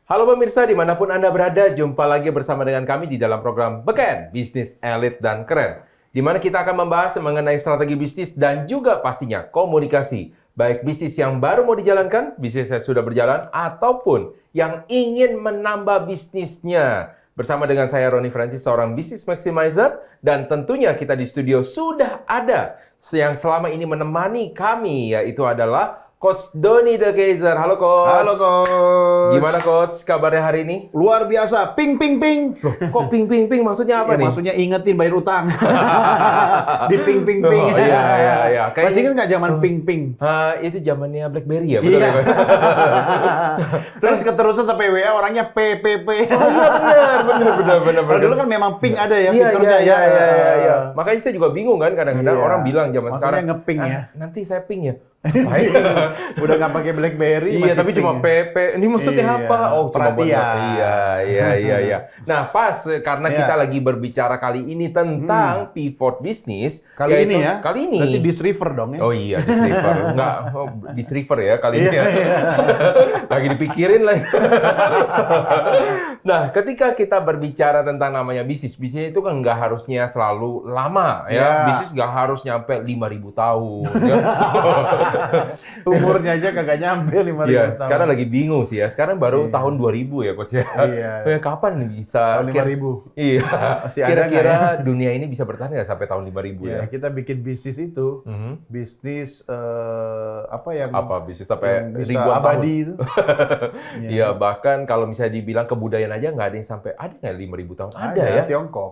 Halo pemirsa, dimanapun Anda berada, jumpa lagi bersama dengan kami di dalam program Beken, Bisnis Elit dan Keren. Di mana kita akan membahas mengenai strategi bisnis dan juga pastinya komunikasi. Baik bisnis yang baru mau dijalankan, bisnis yang sudah berjalan, ataupun yang ingin menambah bisnisnya. Bersama dengan saya, Roni Francis, seorang Business Maximizer. Dan tentunya kita di studio sudah ada yang selama ini menemani kami, yaitu adalah Coach Doni De Keyzer. Halo Coach. Halo Coach. Gimana Coach kabarnya hari ini? Luar biasa, ping ping ping. Loh, kok ping ping ping maksudnya apa Ya, nih? maksudnya ingetin bayar utang. Di ping ping ping. Oh, iya. Masih ingat nggak zaman ping ping? Itu zamannya BlackBerry ya, betul Iya. ya? Terus keterusan sampai WA orangnya PPP. Oh iya benar. Kalau dulu kan memang ping ada ya fiturnya Iya. ya. Makanya saya juga bingung kan kadang-kadang Iya. orang bilang zaman Maksudnya sekarang ngeping ya. Nanti saya ping ya. Udah nggak pakai BlackBerry. Iya, masih tapi ping cuma ya. PP. Ini maksudnya Iya, apa? Oh, cuma buat perhatian. Iya. Nah, pas karena Iya. kita lagi berbicara kali ini tentang pivot bisnis. Kali ini ya. Kali ini. Berarti disriver dong ya. Oh iya, disriver. Enggak, disriver ya kali ini. Iya. Lagi dipikirin lagi. Nah, ketika kita berbicara tentang namanya bisnis itu kan nggak harusnya selalu lama ya. Iya. Bisnis nggak harus nyampe 5.000 tahun. Ya. Umurnya aja kagak nyampe 5.000 Iya, tahun. sekarang lagi bingung sih ya. Sekarang baru tahun 2000 ya, Coach ya. Iya. Kapan bisa Tahun 5.000. Iya. Masih ada Kira-kira nggak dunia ini bisa bertahan nggak sampai tahun 5000 ya? Ya, kita bikin bisnis itu, bisnis Apa bisnis sampai yang bisa ribuan abadi tahun? itu. Iya, bahkan kalau misalnya dibilang kebudayaan aja nggak ada yang sampai ada nggak 5.000 tahun? Ada Ada ya? Tiongkok.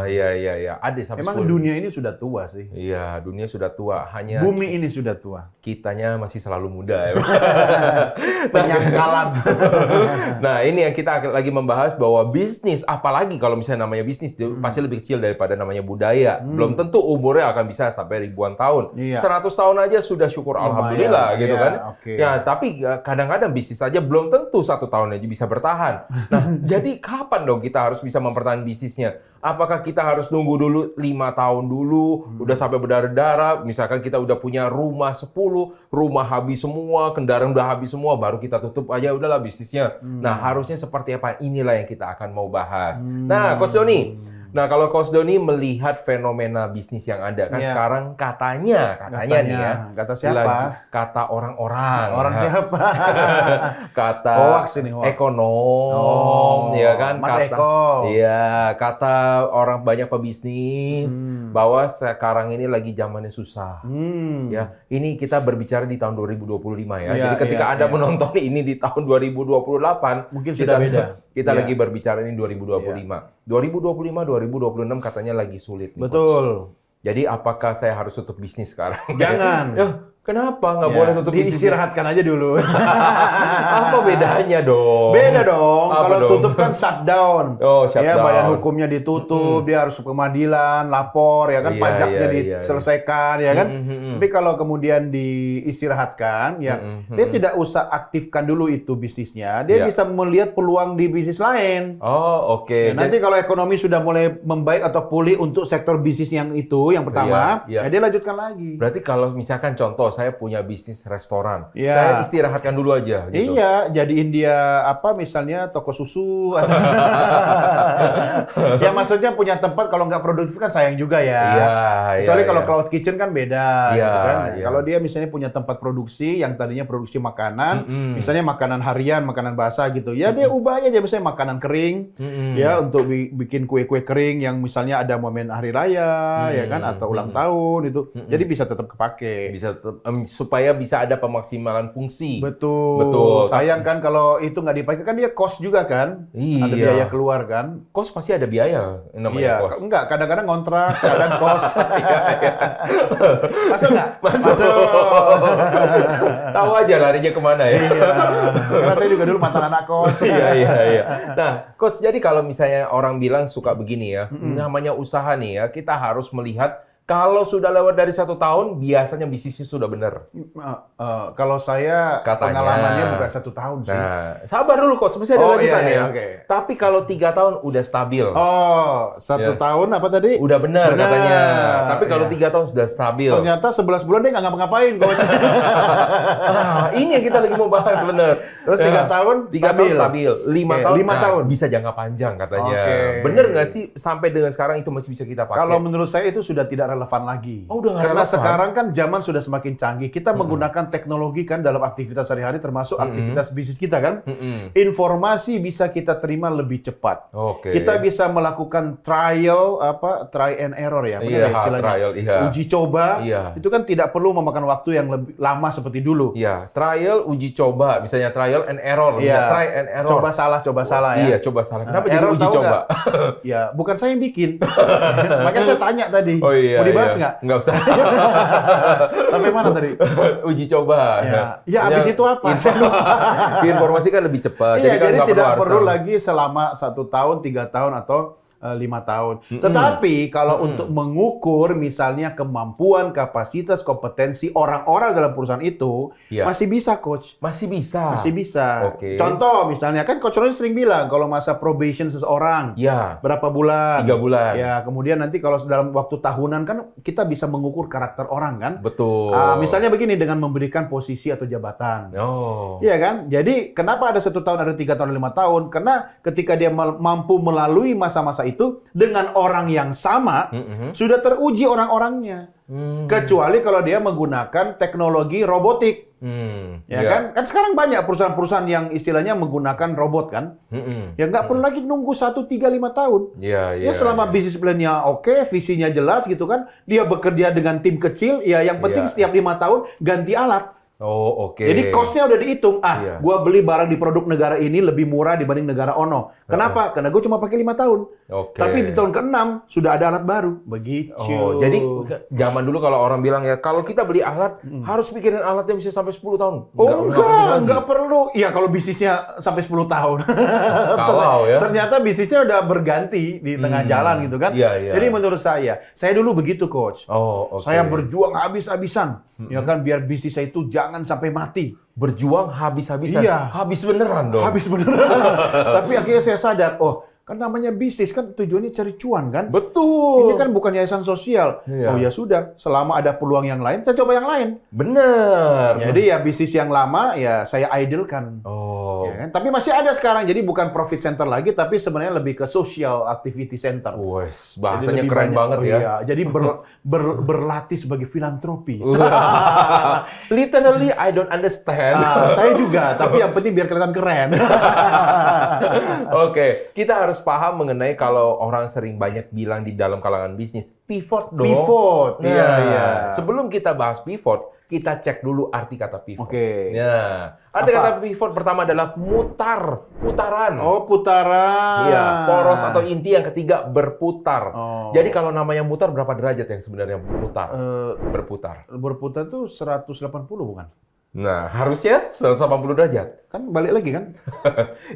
Iya. Ada sampai Emang 10.000. dunia ini sudah tua sih. Iya, dunia sudah tua. Hanya Bumi ini sudah tua. kitanya masih selalu muda ya. Penyangkalan. Nah, ini yang kita lagi membahas bahwa bisnis, apalagi kalau misalnya namanya bisnis, itu pasti lebih kecil daripada namanya budaya. Belum tentu umurnya akan bisa sampai ribuan tahun. Iya. 100 tahun aja sudah syukur Lumayan. alhamdulillah gitu Iya, kan. oke. Ya, tapi kadang-kadang bisnis aja belum tentu 1 tahun aja bisa bertahan. Nah, jadi kapan dong kita harus bisa mempertahankan bisnisnya? Apakah kita harus nunggu dulu 5 tahun dulu, udah sampai berdarah-darah, misalkan kita udah punya rumah 10, rumah habis semua, kendaraan udah habis semua, baru kita tutup aja udahlah bisnisnya. Nah, harusnya seperti apa? Inilah yang kita akan mau bahas. Nah, Coach Doni, kalau Coach Doni melihat fenomena bisnis yang ada, kan Iya. sekarang katanya nih ya, Kata siapa? kata orang-orang. Orang siapa? Kata Hoax ini, hoax. ekonom, ya kan? Mas Eko. Iya, kata orang banyak pebisnis bahwa sekarang ini lagi zamannya susah. Ya, ini kita berbicara di tahun 2025 ya. Iya, Jadi ketika iya, Anda iya. menonton ini di tahun 2028, Mungkin sudah beda. Kita Iya. lagi berbicara ini 2025. 2025, 2026 katanya lagi sulit nih, Coach. Betul. Jadi apakah saya harus tutup bisnis sekarang? Jangan. Ya, kenapa nggak Ya, boleh tutup bisnis? diistirahatkan aja dulu. Apa bedanya dong? Beda dong. Apa Kalau dong? tutup kan shutdown. Oh, Ya, shutdown. badan hukumnya ditutup, dia harus ke pengadilan, lapor, ya kan, Iya, pajaknya iya. diselesaikan, ya kan. Mm-mm. Tapi kalau kemudian diistirahatkan, ya, dia tidak usah aktifkan dulu itu bisnisnya. Dia Iya. bisa melihat peluang di bisnis lain. Oh, oke. Ya, nanti kalau ekonomi sudah mulai membaik atau pulih untuk sektor bisnis yang itu, yang pertama, Iya, iya. ya dia lanjutkan lagi. Berarti kalau misalkan contoh saya punya bisnis restoran, Iya. saya istirahatkan dulu aja gitu. Iya, jadiin dia misalnya toko susu. Atau ya maksudnya punya tempat kalau nggak produktif kan sayang juga ya. Iya, Kecuali iya, kalau iya. cloud kitchen kan beda, Iya, gitu kan. iya. Kalau dia misalnya punya tempat produksi yang tadinya produksi makanan, misalnya makanan harian, makanan basah gitu, ya dia ubah aja misalnya makanan kering, ya untuk bikin kue-kue kering yang misalnya ada momen hari raya, ya kan, atau ulang tahun itu, jadi bisa tetap kepake. Bisa supaya bisa ada pemaksimalan fungsi. Betul. Sayang kan kalau itu nggak dipakai kan dia cost juga kan, Iya. ada biaya keluar kan. Kos pasti ada biaya namanya Iya, kos. enggak, kadang-kadang kontrak, kadang kos. Masuk nggak? Masuk. Tahu aja larinya kemana ya. Iya. Karena saya juga dulu mantan anak kos. Iya. Nah, Coach, jadi kalau misalnya orang bilang suka begini ya, namanya usaha nih ya, kita harus melihat Kalau sudah lewat dari 1 tahun, biasanya bisnisnya sudah benar. Kalau saya Katanya. pengalamannya bukan 1 tahun sih. Nah, sabar dulu coach, masih ada lanjutannya. oke. Tapi kalau 3 tahun udah stabil. Oh, 1 Ya. tahun apa tadi? Udah benar katanya. Tapi kalau iya. 3 tahun sudah stabil. Ternyata 11 bulan dia nggak ngapa-ngapain, coach. Ini yang kita lagi mau bahas benar. Terus 3 tahun 3 tahun stabil, 5 Oke, tahun, 5 tahun. bisa jangka panjang katanya. Oke. Bener nggak sih sampai dengan sekarang itu masih bisa kita pakai? Kalau menurut saya itu sudah tidak relevan lagi. Oh, udah nggak Karena relevan? sekarang kan zaman sudah semakin canggih. Kita menggunakan teknologi kan dalam aktivitas sehari-hari termasuk aktivitas bisnis kita kan. Informasi bisa kita terima lebih cepat. Oke. Kita bisa melakukan try and error ya, benar Iya, ya istilahnya. trial, iya. Uji coba. Iya. Itu kan tidak perlu memakan waktu yang lebih lama seperti dulu. Iya, trial, uji coba, misalnya trial and error, Iya. try and error. Coba salah ya. Iya, coba salah. Kenapa jadi Error uji tahu coba? nggak? Ya, bukan saya yang bikin. Makanya saya tanya tadi. Oh iya. Mau dibahas iya. nggak? Nggak usah. Sampai mana tadi? Uji coba. Ya, habis itu apa? Informasi kan lebih cepat. Iya, kan jadi nggak tidak perlu harus- lagi selama 1 tahun, 3 tahun atau 5 tahun. Tetapi kalau untuk mengukur misalnya kemampuan, kapasitas, kompetensi orang-orang dalam perusahaan itu Iya. masih bisa, coach. Masih bisa. Masih bisa. Oke. Contoh misalnya kan coach Ronny sering bilang kalau masa probation seseorang Ya. berapa bulan? 3 bulan. Ya, kemudian nanti kalau dalam waktu tahunan kan kita bisa mengukur karakter orang kan. Betul. Misalnya begini dengan memberikan posisi atau jabatan. Oh. Iya kan? Jadi kenapa ada 1 tahun, ada 3 tahun, 5 tahun? Karena ketika dia mampu melalui masa-masa itu dengan orang yang sama, sudah teruji orang-orangnya. Kecuali kalau dia menggunakan teknologi robotik. Ya Iya. kan? Kan sekarang banyak perusahaan-perusahaan yang istilahnya menggunakan robot kan? Ya nggak perlu lagi nunggu 1, 3, 5 tahun. Iya, Ya selama bisnis plan-nya oke, visinya jelas gitu kan, dia bekerja dengan tim kecil, ya yang penting Iya. setiap 5 tahun ganti alat. Oh, oke. Jadi cost-nya udah dihitung. Iya. Gua beli barang di produk negara ini lebih murah dibanding negara ono. Kenapa? Karena gue cuma pakai 5 tahun. Oke. Tapi di tahun ke-6 sudah ada alat baru. Begitu. Oh, jadi zaman dulu kalau orang bilang ya, kalau kita beli alat, harus pikirin alatnya bisa sampai 10 tahun. Enggak perlu. Ya kalau bisnisnya sampai 10 tahun. Kalau ya. Ternyata bisnisnya udah berganti di tengah jalan gitu kan. Iya, iya. Jadi menurut saya dulu begitu, coach. Oh, oke. Saya berjuang habis-habisan. Ya kan biar bisnis saya itu jangan sampai mati. Berjuang habis-habisan. Iya. Habis beneran dong. Habis beneran. Tapi akhirnya saya sadar, oh kan namanya bisnis kan tujuannya cari cuan kan. Betul. Ini kan bukan yayasan sosial. Iya. Oh ya sudah, selama ada peluang yang lain, saya coba yang lain. Bener. Jadi ya bisnis yang lama ya saya idlekan. Oh. Ya kan? Tapi masih ada sekarang, jadi bukan profit center lagi, tapi sebenarnya lebih ke social activity center. Wes, Jadi bahasanya lebih keren banyak. banget Oh ya. iya, jadi berlatih sebagai filantropis. Literally, I don't understand. Saya juga, tapi yang penting biar kelihatan keren. Oke, kita harus paham mengenai kalau orang sering banyak bilang di dalam kalangan bisnis, pivot dong. Pivot, Nah, iya, iya. Sebelum kita bahas pivot, kita cek dulu arti kata pivot. Oke. Nah, arti Apa? kata pivot pertama adalah putaran. Oh, putaran. Iya, poros atau inti yang ketiga berputar. Oh. Jadi kalau namanya mutar, berapa derajat yang sebenarnya mutar? Eh, Berputar. berputar tuh 180 bukan? Nah, harusnya 180 derajat. Kan balik lagi kan?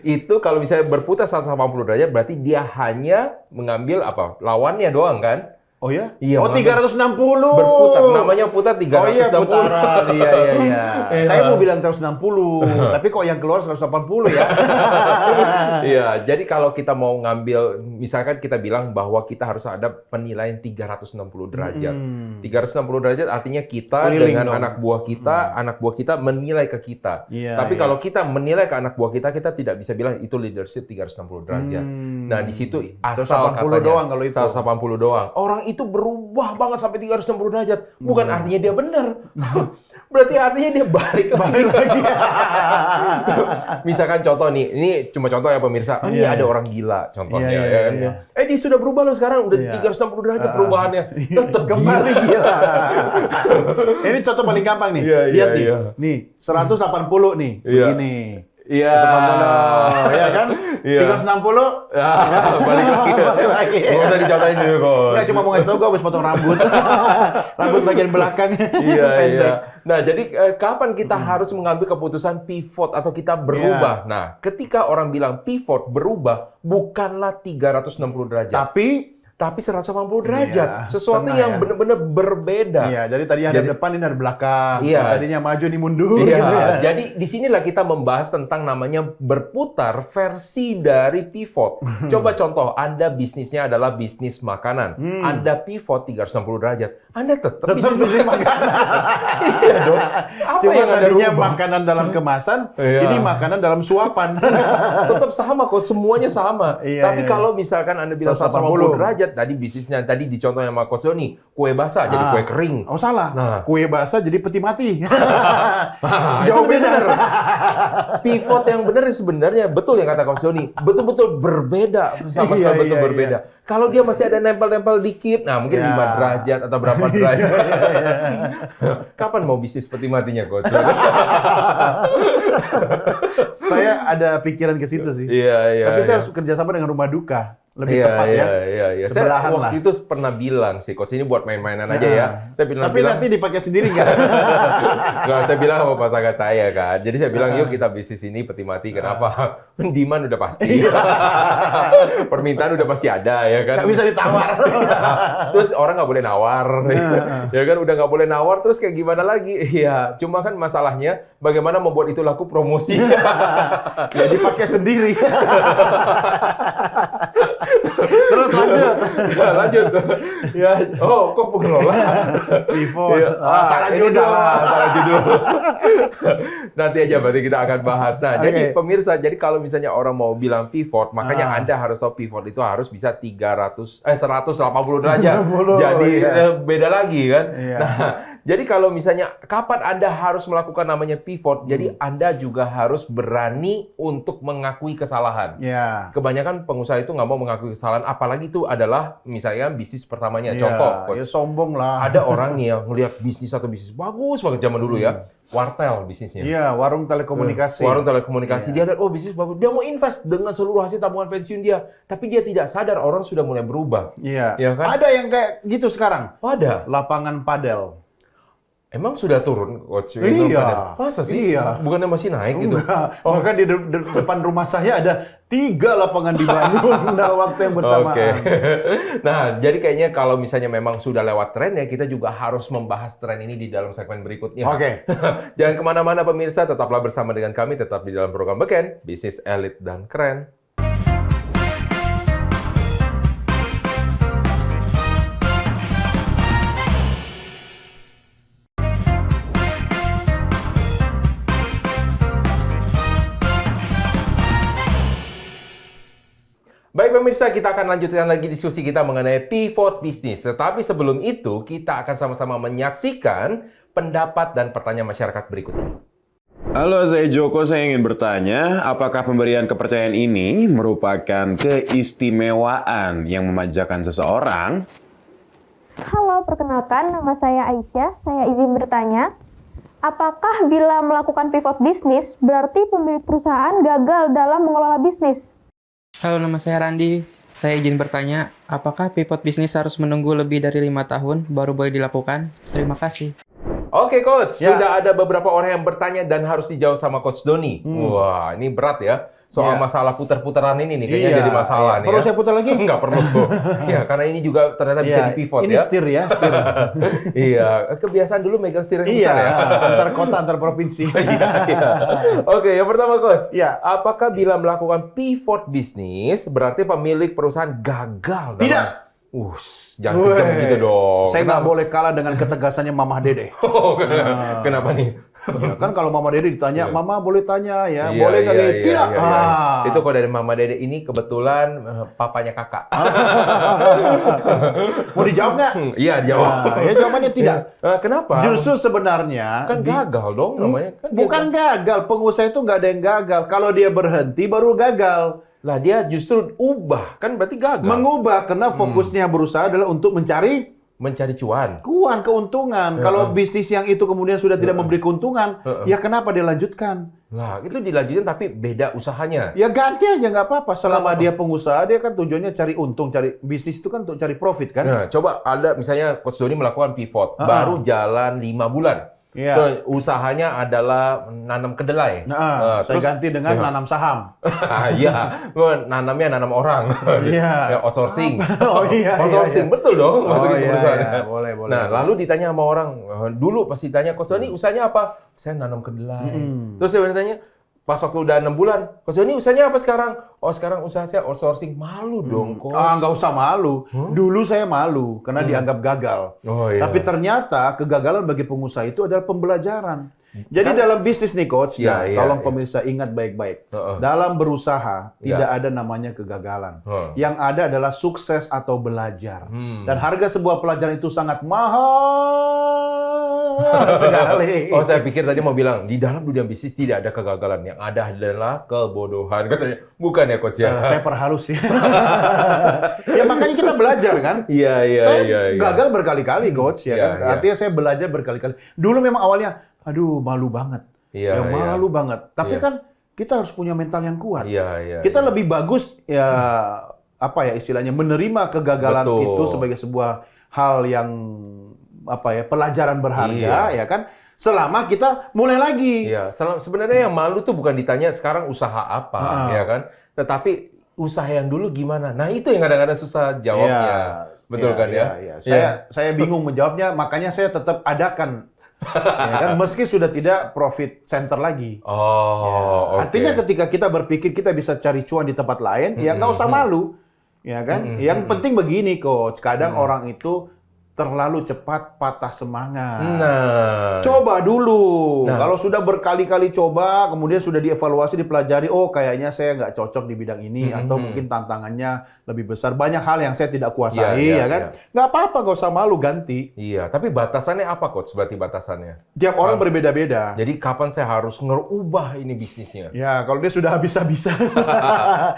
Itu kalau misalnya berputar 180 derajat, berarti dia hanya mengambil apa? Lawannya doang kan? Oh ya? Iya, Oh, 360. Berputar. Namanya putar 360. Oh iya, putaran. Iya. Iya. Saya mau bilang 160, tapi kok yang keluar 180 ya? Iya, jadi kalau kita mau ngambil, misalkan kita bilang bahwa kita harus ada penilaian 360 derajat. 360 derajat artinya kita Keliling dengan dong. anak buah kita menilai ke kita. Iya, Tapi iya. kalau kita menilai ke anak buah kita tidak bisa bilang itu leadership 360 derajat. Nah, di situ asal 180 katanya doang kalau itu. 180 doang. Orang itu berubah banget sampai 360 derajat. Bukan artinya dia benar. Berarti artinya dia balik lagi. Misalkan contoh nih, ini cuma contoh ya pemirsa. Ini Iya, ada iya. orang gila contohnya. Iya, ya kan? iya. Dia sudah berubah loh sekarang. Udah Iya. 360 derajat perubahannya. Tetap Kembali gila. Ini contoh paling gampang nih. Iya, Lihat iya, nih. iya. Nih, 180 nih. Iya. Begini. Iya. 180, ya kan? Iya. 360. Balik lagi. Balik lagi. Nggak usah dicontohin dulu, Coach. Nggak, cuma mau ngasih tau gue habis potong rambut. Rambut bagian belakang. Iya, pendek. iya. Nah, jadi kapan kita harus mengambil keputusan pivot atau kita berubah? Nah, ketika orang bilang pivot berubah, bukanlah 360 derajat. Tapi tapi 180 derajat. Iya, Sesuatu setengah yang ya. benar-benar berbeda. Iya, jadi tadi ada depan, ini ada belakang. Iya. Tadinya maju, ini mundur. Iya, gitu ya. jadi disinilah kita membahas tentang namanya berputar versi dari pivot. Coba contoh, Anda bisnisnya adalah bisnis makanan. Anda pivot 360 derajat. Anda tetap Tetap bisnis makanan. Iya dong. Apa Cuma yang Anda tadinya rubah? makanan dalam kemasan, Iya. ini makanan dalam suapan. Tetap sama kok, semuanya sama. Iya, Tapi iya. kalau misalkan Anda bilang 180 derajat, tadi bisnisnya tadi dicontohin sama Coach Doni, kue basah jadi kue kering. Oh salah, Nah. kue basah jadi peti mati. Ah, Jauh itu beda. benar. Pivot yang benar sebenarnya betul yang kata Coach Doni, betul-betul berbeda, sama Iya, sekali betul iya, berbeda. Kalau dia masih ada nempel-nempel dikit, nah mungkin Iya. 5 derajat atau berapa derajat. Kapan mau bisnis peti matinya, Coach? Saya ada pikiran ke situ sih. Iya, iya. Tapi saya iya. harus kerjasama dengan rumah duka. Lebih Iya, tepat iya, ya. Iya. Saya Sebelahan lah. waktu itu pernah bilang sih, Coach, ini buat main-mainan aja ya. Saya bilang, Tapi nanti dipakai sendiri nggak? nggak, saya bilang sama pasangan saya kan. Jadi saya bilang, yuk kita bisnis ini peti mati. Kenapa? Demand udah pasti. Permintaan udah pasti ada ya kan. Nggak bisa ditawar. Terus orang nggak boleh nawar. Ya kan udah nggak boleh nawar. Terus kayak gimana lagi? Iya. Cuma kan masalahnya bagaimana membuat itu laku promosi. Ya dipakai sendiri. Terus lanjut. Ya, lanjut. Ya, oh, kok pengelola? Pivot. Iya. Salah Ini judul. salah judul. Nanti aja berarti kita akan bahas. Nah, jadi Oke. pemirsa, jadi kalau misalnya orang mau bilang pivot, makanya Anda harus tahu pivot itu harus bisa 180 derajat. 180, Jadi iya. beda lagi kan. Iya. Nah, jadi kalau misalnya kapan Anda harus melakukan namanya pivot, jadi Anda juga harus berani untuk mengakui kesalahan. Ya. Kebanyakan pengusaha itu nggak mau mengakui kesalahan, apalagi itu adalah misalnya bisnis pertamanya. Iya, Contoh, Coach. ya sombong lah. Ada orang nih yang ngelihat bisnis atau bisnis bagus banget zaman dulu ya, wartel bisnisnya. Iya, warung telekomunikasi. Warung telekomunikasi. Dia lihat, oh bisnis bagus. Dia mau invest dengan seluruh hasil tabungan pensiun dia. Tapi dia tidak sadar orang sudah mulai berubah. Iya. Iya kan? Ada yang kayak gitu sekarang. Oh, ada. Lapangan padel. Emang sudah turun, Coach? Iya. Masa sih? Iya. Bukannya masih naik gitu? Enggak. Oh. Bahkan di depan rumah saya ada 3 lapangan dibangun dalam waktu yang bersamaan. Oke. Nah, jadi kayaknya kalau misalnya memang sudah lewat tren ya, kita juga harus membahas tren ini di dalam segmen berikutnya. Oke. Jangan kemana-mana pemirsa, tetaplah bersama dengan kami, tetap di dalam program Beken, Bisnis Elit dan Keren. Baik pemirsa, kita akan lanjutkan lagi diskusi kita mengenai pivot bisnis. Tetapi sebelum itu, kita akan sama-sama menyaksikan pendapat dan pertanyaan masyarakat berikut ini. Halo, saya Joko. Saya ingin bertanya, apakah pemberian kepercayaan ini merupakan keistimewaan yang memanjakan seseorang? Halo, perkenalkan nama saya Aisyah. Saya izin bertanya, apakah bila melakukan pivot bisnis berarti pemilik perusahaan gagal dalam mengelola bisnis? Halo, nama saya Randi. Saya izin bertanya, apakah pivot bisnis harus menunggu lebih dari 5 tahun baru boleh dilakukan? Terima kasih. Oke, Coach. Ya. Sudah ada beberapa orang yang bertanya dan harus dijawab sama Coach Doni. Wah, ini berat ya. Soal Ya. masalah putar-putaran ini nih, kayaknya Iya, jadi masalah iya. nih. Perlu ya. saya putar lagi? Nggak perlu. Ya, karena ini juga ternyata bisa Iya, di-pivot ini ya. setir ya, setir. Iya, kebiasaan dulu megang setir yang Iya, besar ya. antar kota, antar provinsi. Iya. Oke, yang pertama Coach. Iya. Apakah bila melakukan pivot bisnis berarti pemilik perusahaan gagal? Tidak. Jangan kejam gitu dong. Saya nggak boleh kalah dengan ketegasannya Mama Dede. Oh, kenapa nih? Ya, kan kalau Mama Dede ditanya, Mama boleh tanya ya, Iya, boleh nggak? iya, Gitu? iya, Tidak. iya, iya. Ah. Itu kalau dari Mama Dede ini kebetulan papanya kakak. Mau dijawab nggak? Iya, dijawab. Nah, ya jawabannya tidak. Kenapa? Justru sebenarnya kan gagal dong namanya. Kan dia bukan gagal, pengusaha itu nggak ada yang gagal. Kalau dia berhenti baru gagal. Lah dia justru ubah, kan berarti gagal. Mengubah karena fokusnya berusaha adalah untuk mencari Mencari cuan. keuntungan. Kalau bisnis yang itu kemudian sudah tidak memberi keuntungan, ya kenapa dia lanjutkan? Lah, itu dilanjutin tapi beda usahanya. Ya ganti aja nggak apa-apa. Selama dia pengusaha, dia kan tujuannya cari untung, cari bisnis itu kan untuk cari profit kan? Nah, coba ada misalnya Coach Doni melakukan pivot, baru jalan 5 bulan. Iya. Tuh, usahanya adalah nanam kedelai. Nah, saya terus ganti dengan ya. nanam saham. Iya, nanamnya nanam orang. Iya. Ya, outsourcing. Oh, iya, Outsourcing, iya. betul dong. Oh masuk ke iya, perusahaan. iya. Boleh. Nah, lalu ditanya sama orang, dulu pasti tanya, Coach Doni usahanya apa? Saya nanam kedelai. Terus saya tanya, pas waktu udah 6 bulan, Coach Doni usahanya apa sekarang? Oh, sekarang usaha saya outsourcing. Malu dong, Coach. Nggak usah malu. Dulu saya malu karena dianggap gagal. Oh, iya. Tapi ternyata kegagalan bagi pengusaha itu adalah pembelajaran. Jadi dalam bisnis nih Coach, Iya, iya, tolong iya. pemirsa ingat baik-baik. Heeh. Dalam berusaha Iya. tidak ada namanya kegagalan. Heeh. Yang ada adalah sukses atau belajar. Dan harga sebuah pelajaran itu sangat mahal sekali. Oh, saya pikir tadi mau bilang, di dalam dunia bisnis tidak ada kegagalan. Yang ada adalah kebodohan. Katanya, bukan ya, Coach ya? Saya perhalus ya. Ya makanya kita belajar kan. Iya. Saya gagal berkali-kali Coach ya Iya, kan. iya. Artinya saya belajar berkali-kali. Dulu memang awalnya, aduh malu banget. Iya, Malu banget. Tapi Iya. kan kita harus punya mental yang kuat. Iya. Kita lebih bagus ya apa ya istilahnya menerima kegagalan Betul. itu sebagai sebuah hal yang apa ya pelajaran berharga ya kan. Selama kita mulai lagi. Iya, sebenarnya yang malu tuh bukan ditanya sekarang usaha apa, ya kan? Tetapi usaha yang dulu gimana? Nah, itu yang kadang-kadang susah jawabnya. Betul kan ya? Iya. Saya bingung menjawabnya, makanya saya tetap adakan. Ya kan, meski sudah tidak profit center lagi. Oh, oke. Artinya ketika kita berpikir kita bisa cari cuan di tempat lain, ya nggak usah malu, ya kan? Yang penting begini, Coach. Kadang orang itu terlalu cepat patah semangat. Nah, Coba dulu. Nah. Kalau sudah berkali-kali coba, kemudian sudah dievaluasi, dipelajari, oh kayaknya saya nggak cocok di bidang ini, atau mungkin tantangannya lebih besar. Banyak hal yang saya tidak kuasai, Iya, ya kan? Nggak apa-apa, nggak usah malu, ganti. iya. Tapi batasannya apa, Coach? Berarti batasannya. Tiap orang berbeda-beda. Jadi kapan saya harus ngerubah ini bisnisnya? Ya, kalau dia sudah habis-habisan,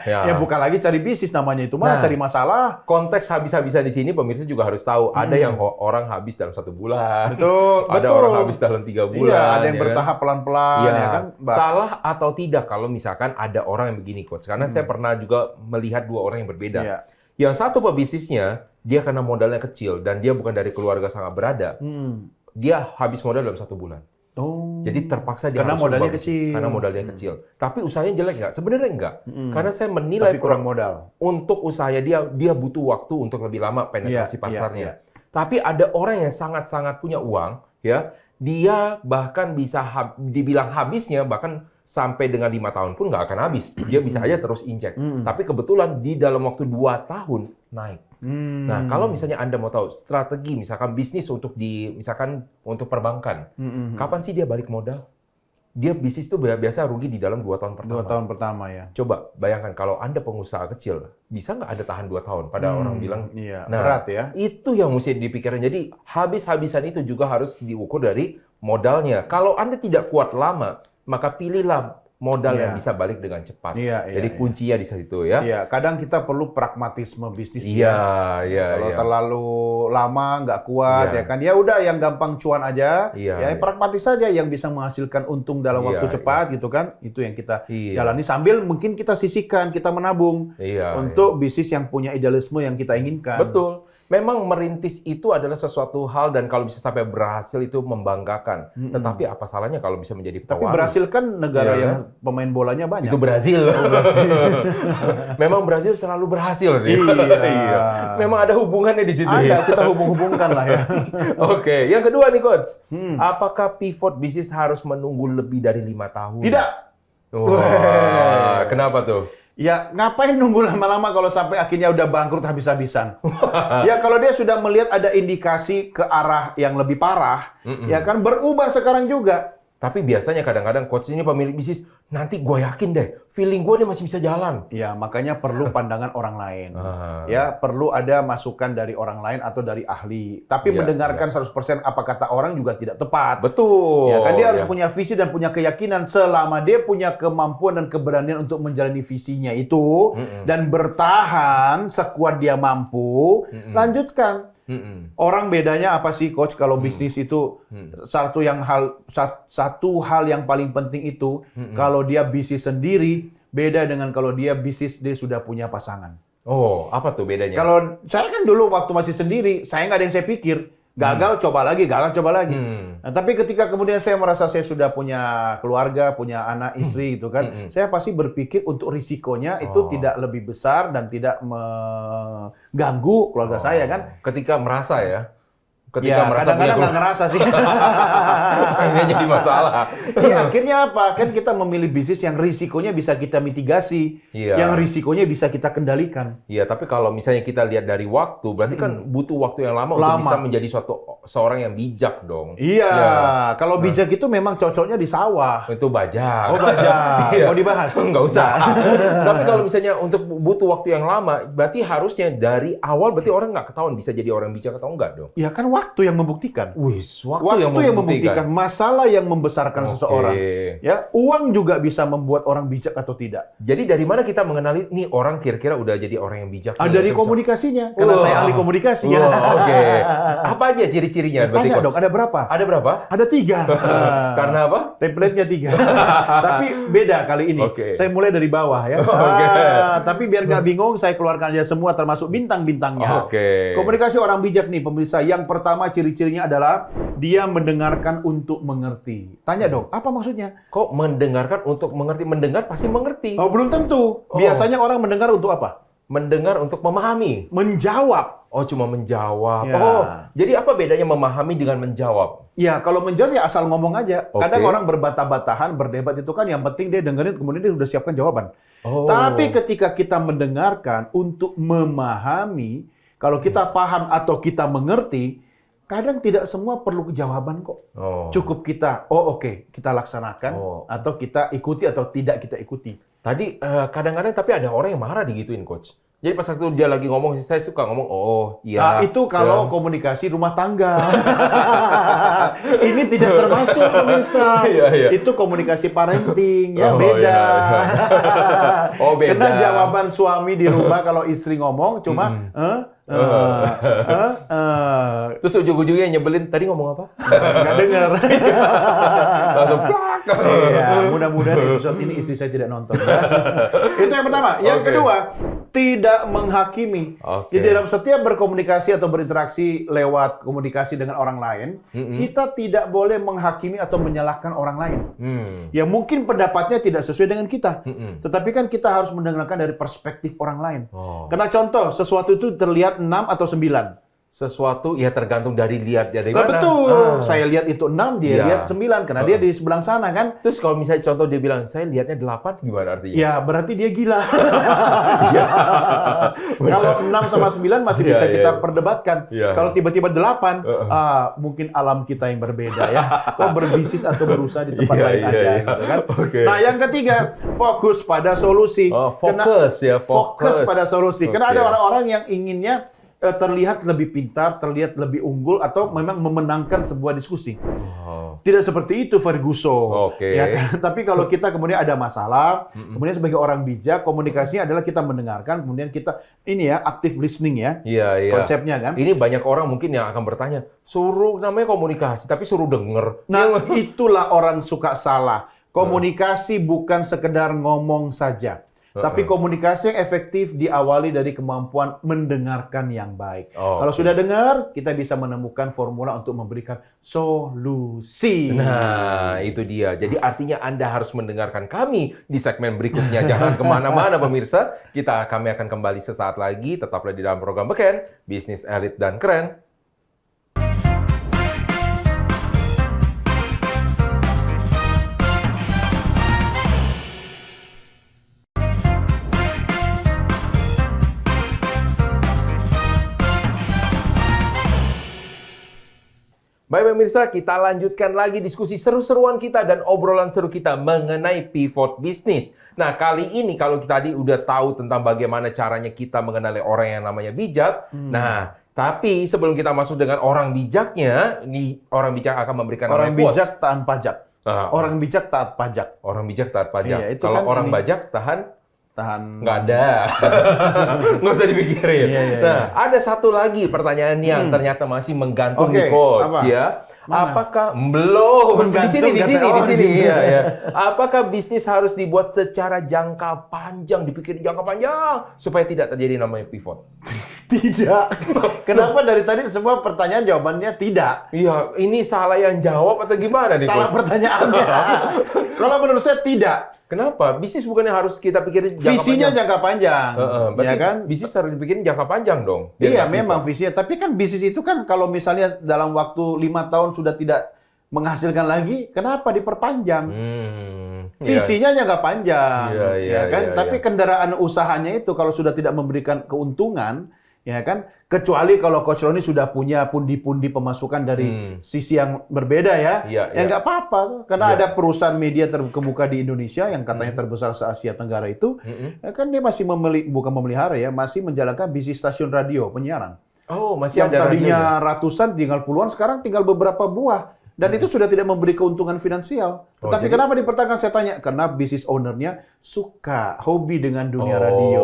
Ya. ya bukan lagi cari bisnis namanya itu mah, Nah. cari masalah. Konteks habis-habisan di sini pemirsa juga harus tahu. Ada yang orang habis dalam 1 bulan. Betul, Ada betul. orang habis dalam 3 bulan. Iya, ada yang ya kan? bertahap pelan-pelan, Iya. ya kan? Salah atau tidak kalau misalkan ada orang yang begini, Coach? Karena saya pernah juga melihat 2 orang yang berbeda. Iya. Yang satu pebisnisnya, dia karena modalnya kecil dan dia bukan dari keluarga sangat berada. Dia habis modal dalam 1 bulan. Oh. Jadi terpaksa dia Karena harus modalnya ubah bisnis. kecil. Karena modalnya kecil. Tapi usahanya jelek nggak? Sebenarnya enggak. Karena saya menilai Tapi kurang modal. untuk usahanya dia butuh waktu untuk lebih lama penetrasi Iya, pasarnya. iya. Tapi ada orang yang sangat-sangat punya uang, ya, dia bahkan bisa dibilang habisnya bahkan sampai dengan 5 tahun pun nggak akan habis. Dia bisa aja terus injek. Tapi kebetulan di dalam waktu 2 tahun naik. Nah, kalau misalnya Anda mau tahu strategi misalkan bisnis misalkan untuk perbankan, kapan sih dia balik modal? Dia bisnis itu biasa rugi di dalam 2 tahun pertama. 2 tahun pertama ya. Coba bayangkan kalau Anda pengusaha kecil, bisa nggak Anda tahan 2 tahun? Pada orang bilang, Iya, nah, berat ya. itu yang mesti dipikirkan. Jadi habis-habisan itu juga harus diukur dari modalnya. Kalau Anda tidak kuat lama, maka pilihlah modal Iya. yang bisa balik dengan cepat. Iya, Jadi iya. kuncinya di situ ya. Iya, kadang kita perlu pragmatisme bisnis Iya, ya. Kalau iya. terlalu lama nggak kuat Iya. ya kan, ya udah yang gampang cuan aja, Iya, ya iya. pragmatis saja yang bisa menghasilkan untung dalam Iya, waktu iya. cepat gitu kan, itu yang kita Iya. jalani sambil mungkin kita sisihkan, kita menabung Iya, untuk bisnis yang punya idealisme yang kita inginkan. Betul. Memang merintis itu adalah sesuatu hal dan kalau bisa sampai berhasil itu membanggakan. Tetapi apa salahnya kalau bisa menjadi Tapi pewaris? Brasil kan negara Iya, yang pemain bolanya banyak. Itu Brasil. Memang Brasil selalu berhasil sih. Iya. Memang ada hubungannya di situ. Ada, ya. kita hubung-hubungkan lah ya. Oke, yang kedua nih Coach. Apakah pivot bisnis harus menunggu lebih dari 5 tahun? Tidak. Wah, kenapa tuh? Ya, ngapain nunggu lama-lama kalau sampai akhirnya udah bangkrut habis-habisan? Ya, kalau dia sudah melihat ada indikasi ke arah yang lebih parah, ya kan berubah sekarang juga. Tapi biasanya kadang-kadang coach ini pemilik bisnis, nanti gue yakin deh, feeling gue dia masih bisa jalan. Ya, makanya perlu pandangan orang lain. Ah. Ya, perlu ada masukan dari orang lain atau dari ahli. Tapi Iya, mendengarkan 100% apa kata orang juga tidak tepat. Betul. Ya kan dia harus Ya. punya visi dan punya keyakinan selama dia punya kemampuan dan keberanian untuk menjalani visinya itu dan bertahan sekuat dia mampu, lanjutkan. Orang bedanya apa sih coach kalau bisnis itu satu hal yang paling penting itu kalau dia bisnis sendiri beda dengan kalau dia bisnis dia sudah punya pasangan. Oh, apa tuh bedanya? Kalau saya kan dulu waktu masih sendiri, saya nggak ada yang saya pikir. Gagal, coba lagi, gagal, coba lagi. Nah, tapi ketika kemudian saya merasa saya sudah punya keluarga, punya anak, istri gitu kan, saya pasti berpikir untuk risikonya itu tidak lebih besar dan tidak mengganggu keluarga saya kan. Ketika merasa ya. Ya, kadang-kadang nggak ngerasa sih. Akhirnya jadi masalah. Iya, akhirnya apa? Kan kita memilih bisnis yang risikonya bisa kita mitigasi, yang risikonya bisa kita kendalikan. Iya, tapi kalau misalnya kita lihat dari waktu, berarti kan butuh waktu yang lama untuk bisa menjadi seorang yang bijak dong. Iya, kalau bijak itu memang cocoknya di sawah. Itu bajak. Oh, bajak. Mau dibahas? Nggak usah. Tapi kalau misalnya untuk butuh waktu yang lama, berarti harusnya dari awal berarti orang nggak ketahuan bisa jadi orang bijak atau enggak dong? Ya kan waktu yang membuktikan. Waktu yang membuktikan. Masalah yang membesarkan seseorang. Ya, uang juga bisa membuat orang bijak atau tidak. Jadi dari mana kita mengenali nih orang kira-kira udah jadi orang yang bijak? Dari komunikasinya, karena saya ahli komunikasi ya. Oke. Apa aja ciri-cirinya? Tanya dong, ada berapa? Ada berapa? Ada 3. Karena apa? Template-nya 3. Tapi beda kali ini. Saya mulai dari bawah ya. Tapi biar nggak bingung, saya keluarkan aja semua termasuk bintang-bintangnya. Komunikasi orang bijak nih pemirsa. Yang pertama ciri-cirinya adalah dia mendengarkan untuk mengerti. Tanya dong, apa maksudnya? Kok mendengarkan untuk mengerti? Mendengar pasti mengerti. Oh, belum tentu. Biasanya orang mendengar untuk apa? Mendengar untuk memahami. Menjawab. Oh, cuma menjawab. Ya. Oh, jadi apa bedanya memahami dengan menjawab? Ya, kalau menjawab ya asal ngomong aja. Kadang orang berbantah-bantahan, berdebat itu kan yang penting dia dengerin, kemudian dia sudah siapkan jawaban. Tapi ketika kita mendengarkan untuk memahami, kalau kita paham atau kita mengerti, kadang tidak semua perlu jawaban kok. Cukup kita, kita laksanakan, atau kita ikuti atau tidak kita ikuti. Tadi kadang-kadang tapi ada orang yang marah digituin, Coach. Jadi pas waktu dia lagi ngomong, saya suka ngomong, Nah, itu kalau komunikasi rumah tangga. Ini tidak termasuk pemirsa. Itu komunikasi parenting, ya beda. Beda. Karena jawaban suami di rumah kalau istri ngomong cuma, terus ujung-ujungnya nyebelin, tadi ngomong apa? Nggak dengar. Langsung plak. Iya, mudah-mudahan episode ini istri saya tidak nonton. Itu yang pertama. Yang kedua, tidak menghakimi. Jadi dalam setiap berkomunikasi atau berinteraksi lewat komunikasi dengan orang lain, kita tidak boleh menghakimi atau menyalahkan orang lain. Ya mungkin pendapatnya tidak sesuai dengan kita. Tetapi kan kita harus mendengarkan dari perspektif orang lain. Karena contoh, sesuatu itu terlihat 6 atau 9. Sesuatu ya tergantung dari lihat dari mana. Betul. Saya lihat itu 6, dia lihat 9 karena dia di sebelah sana kan. Terus kalau misalnya contoh dia bilang saya lihatnya 8 gimana artinya? Ya, berarti dia gila. Kalau 6 sama 9 masih bisa kita perdebatkan. Kalau tiba-tiba 8, mungkin alam kita yang berbeda ya. Kok berbisnis atau berusaha di tempat lain aja gitu kan. Nah, yang ketiga, fokus pada solusi. Fokus pada solusi. Karena ada orang-orang yang inginnya terlihat lebih pintar, terlihat lebih unggul, atau memang memenangkan sebuah diskusi. Tidak seperti itu Ferguson. Ya kan? Tapi kalau kita kemudian ada masalah, kemudian sebagai orang bijak, komunikasinya adalah kita mendengarkan, kemudian kita active listening ya. Konsepnya kan. Ini banyak orang mungkin yang akan bertanya, suruh namanya komunikasi, tapi suruh denger. Nah, itulah orang suka salah. Komunikasi bukan sekedar ngomong saja. Tapi komunikasi yang efektif diawali dari kemampuan mendengarkan yang baik. Kalau sudah dengar, kita bisa menemukan formula untuk memberikan solusi. Nah, itu dia. Jadi artinya Anda harus mendengarkan kami di segmen berikutnya. Jangan kemana-mana pemirsa. Kami akan kembali sesaat lagi. Tetaplah di dalam program Beken, Bisnis Elit dan Keren. Baik pemirsa, kita lanjutkan lagi diskusi seru-seruan kita dan obrolan seru kita mengenai pivot bisnis. Nah, kali ini kalau kita tadi udah tahu tentang bagaimana caranya kita mengenali orang yang namanya bijak. Nah, tapi sebelum kita masuk dengan orang bijaknya, ini orang bijak akan memberikan orang bijak tahan pajak. Orang bijak taat pajak. Orang bijak taat pajak. Iya, kalau kan orang bajak tahan nggak ada. Nggak usah dipikirin. Nah, ada satu lagi pertanyaan yang ternyata masih menggantung di Coach ya. Apakah belum di sini ya. Apakah bisnis harus dibuat secara jangka panjang, dipikirin jangka panjang supaya tidak terjadi namanya pivot? Tidak. Kenapa dari tadi semua pertanyaan jawabannya tidak? Iya, ini salah yang jawab atau gimana nih? Salah Coach? pertanyaannya. Kalau menurut saya tidak. Kenapa? Bisnis bukannya harus kita pikirin jangka Visinya panjang? jangka panjang. Berarti Ya kan? bisnis harus dipikirin jangka panjang dong. Biar Iya, nggak memang pivot. visinya. Tapi kan bisnis itu kan kalau misalnya dalam waktu 5 tahun sudah tidak menghasilkan lagi, kenapa diperpanjang? Iya. Visinya jangka panjang, Iya, iya, ya kan? iya, Tapi iya. kendaraan usahanya itu kalau sudah tidak memberikan keuntungan, ya kan? Kecuali kalau Coach Roni sudah punya pundi-pundi pemasukan dari sisi yang berbeda ya, Iya, ya iya. nggak apa-apa. Karena Iya. ada perusahaan media terkemuka di Indonesia yang katanya terbesar se-Asia Tenggara itu, ya kan dia masih bukan memelihara ya, masih menjalankan bisnis stasiun radio penyiaran. Oh, masih Yang ada tadinya radionya? ratusan tinggal puluhan, sekarang tinggal beberapa buah. Dan itu sudah tidak memberi keuntungan finansial. Oh, Tetapi jadi- kenapa dipertahankan? Saya tanya, karena bisnis ownernya suka, hobi dengan dunia Oh, radio.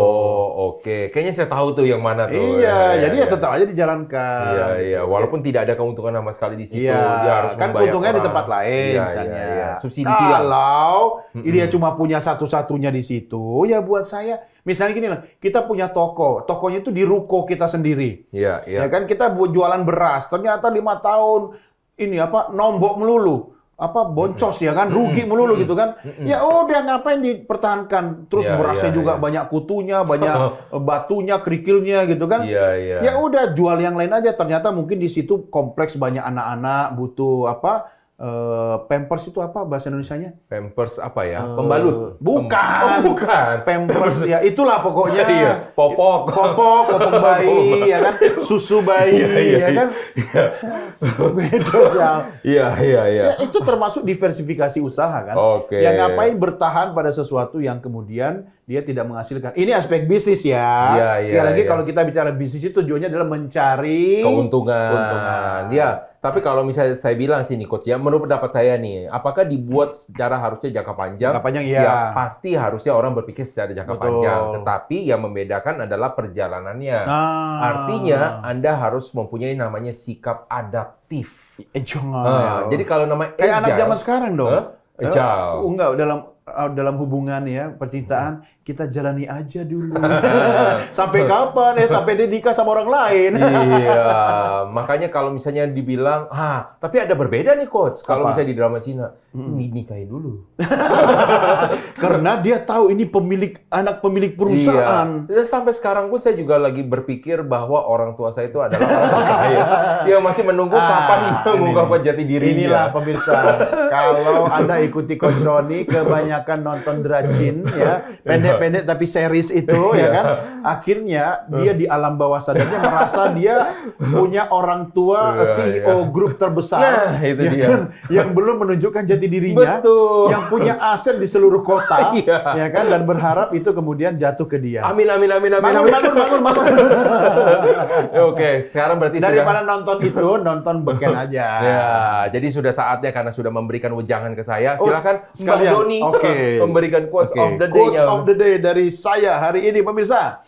oke. Kayaknya saya tahu tuh yang mana tuh. Iya, jadi ya iya. tetap aja dijalankan. Iya, iya. Walaupun tidak ada keuntungan sama sekali di situ, Iya, dia harus kan membayar keuntungannya di orang. tempat lain Iya, misalnya. Iya, iya. Subsidi silang. Kalau dia cuma punya satu-satunya di situ, ya buat saya, misalnya gini lah, kita punya toko, tokonya itu di ruko kita sendiri. Iya, iya. Ya kan kita buat jualan beras, ternyata 5 tahun ini nombok melulu, boncos ya kan, rugi melulu gitu kan. Ya udah ngapain dipertahankan? Terus Iya, berasnya iya, juga iya. banyak kutunya, banyak batunya, kerikilnya gitu kan. Iya, iya. Ya udah jual yang lain aja. Ternyata mungkin di situ kompleks banyak anak-anak butuh Pampers itu apa bahasa Indonesianya? Pampers apa ya? Pembalut? Bukan. Oh, bukan. Pampers ya itulah pokoknya. Iya, popok. Popok bayi, ya kan, susu bayi, ya kan, beda jauh. Iya, iya, iya. Ya itu termasuk diversifikasi usaha kan. Oke. Yang ngapain bertahan pada sesuatu yang kemudian dia tidak menghasilkan. Ini aspek bisnis ya. Iya, iya, Sekali lagi iya. kalau kita bicara bisnis itu tujuannya adalah mencari Keuntungan. Ya, tapi kalau misalnya saya bilang sini coach ya, menurut pendapat saya nih, apakah dibuat secara harusnya jangka panjang? Jangka panjang, iya. Ya, pasti harusnya orang berpikir secara jangka Betul. panjang. Tetapi yang membedakan adalah perjalanannya. Artinya Anda harus mempunyai namanya sikap adaptif. Agile. Jadi kalau nama Kayak anak agile- zaman sekarang dong. Hah? Agile. Enggak, dalam hubungan ya, percintaan, kita jalani aja dulu. Sampai kapan? Sampai dia nikah sama orang lain. Iya, makanya kalau misalnya dibilang, tapi ada berbeda nih coach. Kalau Apa? misalnya di drama Cina, nikahin dulu. Karena dia tahu ini anak pemilik perusahaan. Iya. Dan sampai sekarang pun saya juga lagi berpikir bahwa orang tua saya itu adalah orang kaya yang masih menunggu kapan dia mengungkapkan jati dirinya. Inilah pemirsa, kalau Anda ikuti Coach Roni, kebanyakan nonton Dracin ya, pendek-pendek tapi series itu ya kan, akhirnya dia di alam bawah sadarnya merasa dia punya orang tua Iya, CEO iya. grup terbesar Nah, itu ya dia. kan, yang belum menunjukkan jati dirinya, Betul. yang punya aset di seluruh kota, Iya. ya kan, dan berharap itu kemudian jatuh ke dia. Amin, amin, amin, amin, Bangun, amin. bangun. Oke, sekarang berarti Daripada sudah... nonton itu, nonton beken aja. Ya, jadi sudah saatnya karena sudah memberikan wejangan ke saya. Oh, Silakan Mbak sekalian. Doni Oke. memberikan quotes Oke. of the day. Quotes of the day dari saya hari ini pemirsa.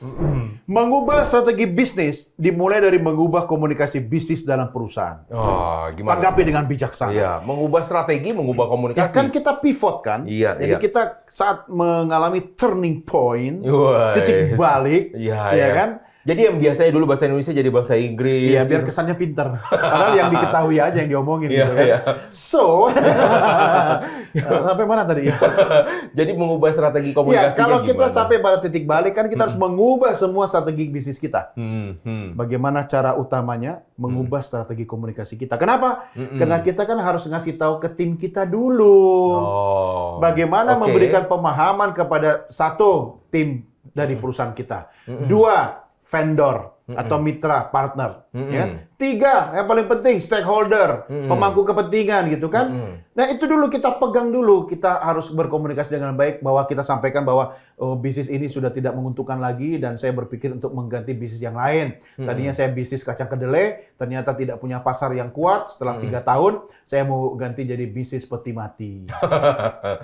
Mengubah strategi bisnis dimulai dari mengubah komunikasi bisnis dalam perusahaan. Oh, gimana? Tanggapi dengan bijaksana. Iya, mengubah strategi, mengubah Ya komunikasi. kan kita pivot kan. Iya, Jadi iya. kita saat mengalami turning point, Wah, titik balik, Iya, ya iya. kan? Jadi yang biasanya dulu bahasa Indonesia jadi bahasa Inggris. Iya, biar kesannya pinter. Padahal yang diketahui aja yang diomongin Iya, gitu kan. iya. So, sampai mana tadi? Jadi mengubah strategi Ya, komunikasi. kalau kita sampai pada titik balik kan kita harus mengubah semua strategi bisnis kita. Bagaimana cara utamanya mengubah strategi komunikasi kita? Kenapa? Karena kita kan harus ngasih tahu ke tim kita dulu. Oh. Bagaimana Oke. memberikan pemahaman kepada satu tim dari perusahaan kita. Dua, vendor atau mitra, partner. Ya. Tiga, yang paling penting, stakeholder, pemangku kepentingan gitu kan. Nah itu dulu kita pegang dulu. Kita harus berkomunikasi dengan baik bahwa kita sampaikan bahwa bisnis ini sudah tidak menguntungkan lagi dan saya berpikir untuk mengganti bisnis yang lain. Tadinya saya bisnis kacang kedelai, ternyata tidak punya pasar yang kuat. Setelah 3 tahun, saya mau ganti jadi bisnis peti mati.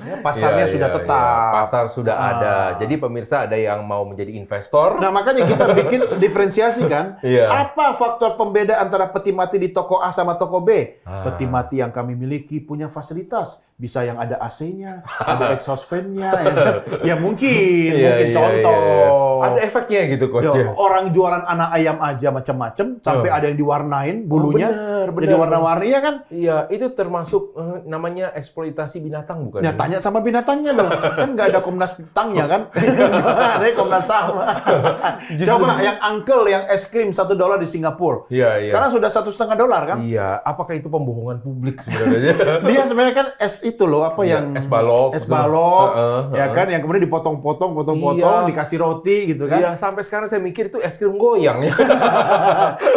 Ya, pasarnya Iya, sudah iya, tetap. iya. Pasar sudah ada. Jadi pemirsa ada yang mau menjadi investor. Nah, makanya kita bikin diferensiasi kan. Iya. Apa faktor pembeda antara peti mati di toko A sama toko B? Ah. Peti mati yang kami miliki punya fasilitas bisa yang ada AC-nya, ada exhaust fan-nya, ya mungkin Iya, contoh. iya. Ada efeknya gitu coach ya. Orang jualan anak ayam aja macam-macam, sampai ada yang diwarnain bulunya, benar, jadi warna-warni ya kan? Iya, itu termasuk namanya eksploitasi binatang bukan? Ya tanya sama binatangnya dong, kan nggak ada Komnas Tangnya kan? Ada Komnas HAM. Coba yang uncle yang es krim $1 di Singapura, Iya, iya. sekarang sudah $1,5 kan? Iya, apakah itu pembohongan publik sebenarnya? Dia sebenarnya kan es itu loh, apa Iya, yang es balok. es balok, ya Heeh. kan, yang kemudian dipotong-potong, Iya. dikasih roti gitu kan? Iya, sampai sekarang saya mikir itu es krim goyang ya.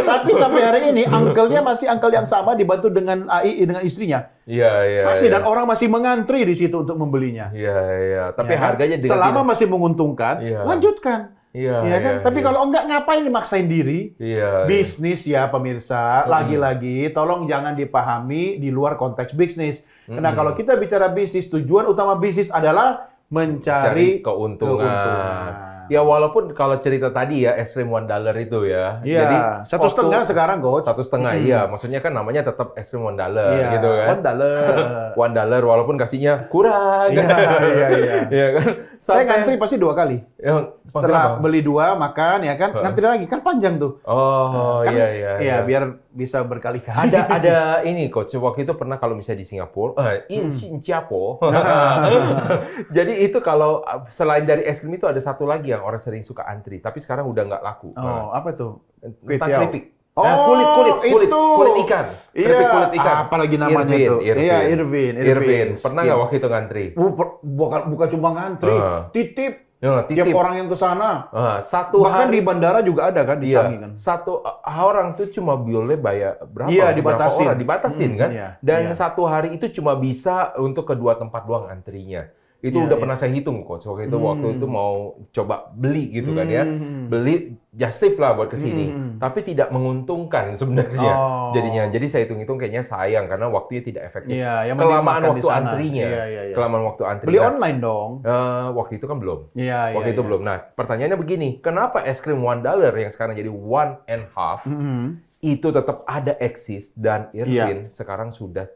Tapi sampai hari ini uncle-nya masih uncle yang sama dibantu dengan AI dengan istrinya. Iya, iya. Masih iya. dan orang masih mengantri di situ untuk membelinya. Iya, iya. Tapi Ya kan? harganya dengan selama tidak- masih menguntungkan, Iya. lanjutkan. Iya, Ya kan? iya, Tapi iya. kalau enggak ngapain dimaksain diri? Iya. Bisnis ya pemirsa, lagi-lagi tolong jangan dipahami di luar konteks bisnis. Karena kalau kita bicara bisnis, tujuan utama bisnis adalah mencari Cari keuntungan. Ya walaupun kalau cerita tadi ya es krim $1 itu ya. Iya, Jadi 1,5 sekarang coach. 1,5 iya. Maksudnya kan namanya tetap es krim $1 Iya, gitu kan. $1. $1 walaupun kasihnya kurang. Iya, iya, iya. Iya kan. Saya Sampai- ngantri pasti 2 kali. Ya, Setelah kenapa? beli 2 makan ya kan, ngantri lagi kan panjang tuh. Oh, Kan, iya iya. Iya, biar bisa berkali-kali. Ada ini coach waktu itu pernah kalau misalnya di Singapura in Singapore. Jadi itu kalau selain dari es krim itu ada satu lagi yang orang sering suka antri tapi sekarang udah nggak laku. Oh, apa tuh? Entah Kwetiau. keripik. Oh, Kulit itu. ikan. Iya, Keripik kulit ikan. apalagi namanya Irvin, tuh? Iya, Irvin. Pernah nggak waktu itu ngantri? Bukan cuma ngantri, titip. Ya, Tiap titip. orang yang ke sana. Satu Bahkan hari di bandara juga ada kan, di iya, Changi kan. satu orang tuh cuma boleh bayar berapa? Iya, Berapa dibatasin. orang? Dibatasin kan? Iya, Dan iya. satu hari itu cuma bisa untuk kedua tempat doang antrinya. Itu Iya, udah iya. pernah saya hitung kok. Waktu itu mau coba beli gitu kan ya. Beli just tip lah buat kesini. Tapi tidak menguntungkan sebenarnya Oh. jadinya. Jadi saya hitung-hitung kayaknya sayang karena waktunya tidak efektif. Iya, yang mending Kelamaan makan di waktu sana. antrinya. Iya, iya, iya. Kelamaan waktu antri. Beli Nah, online dong. waktu itu kan belum. Iya, iya. Waktu itu iya. belum. Nah, pertanyaannya begini, kenapa es krim $1 yang sekarang jadi $1.50 itu tetap ada eksis dan Irvin sekarang sudah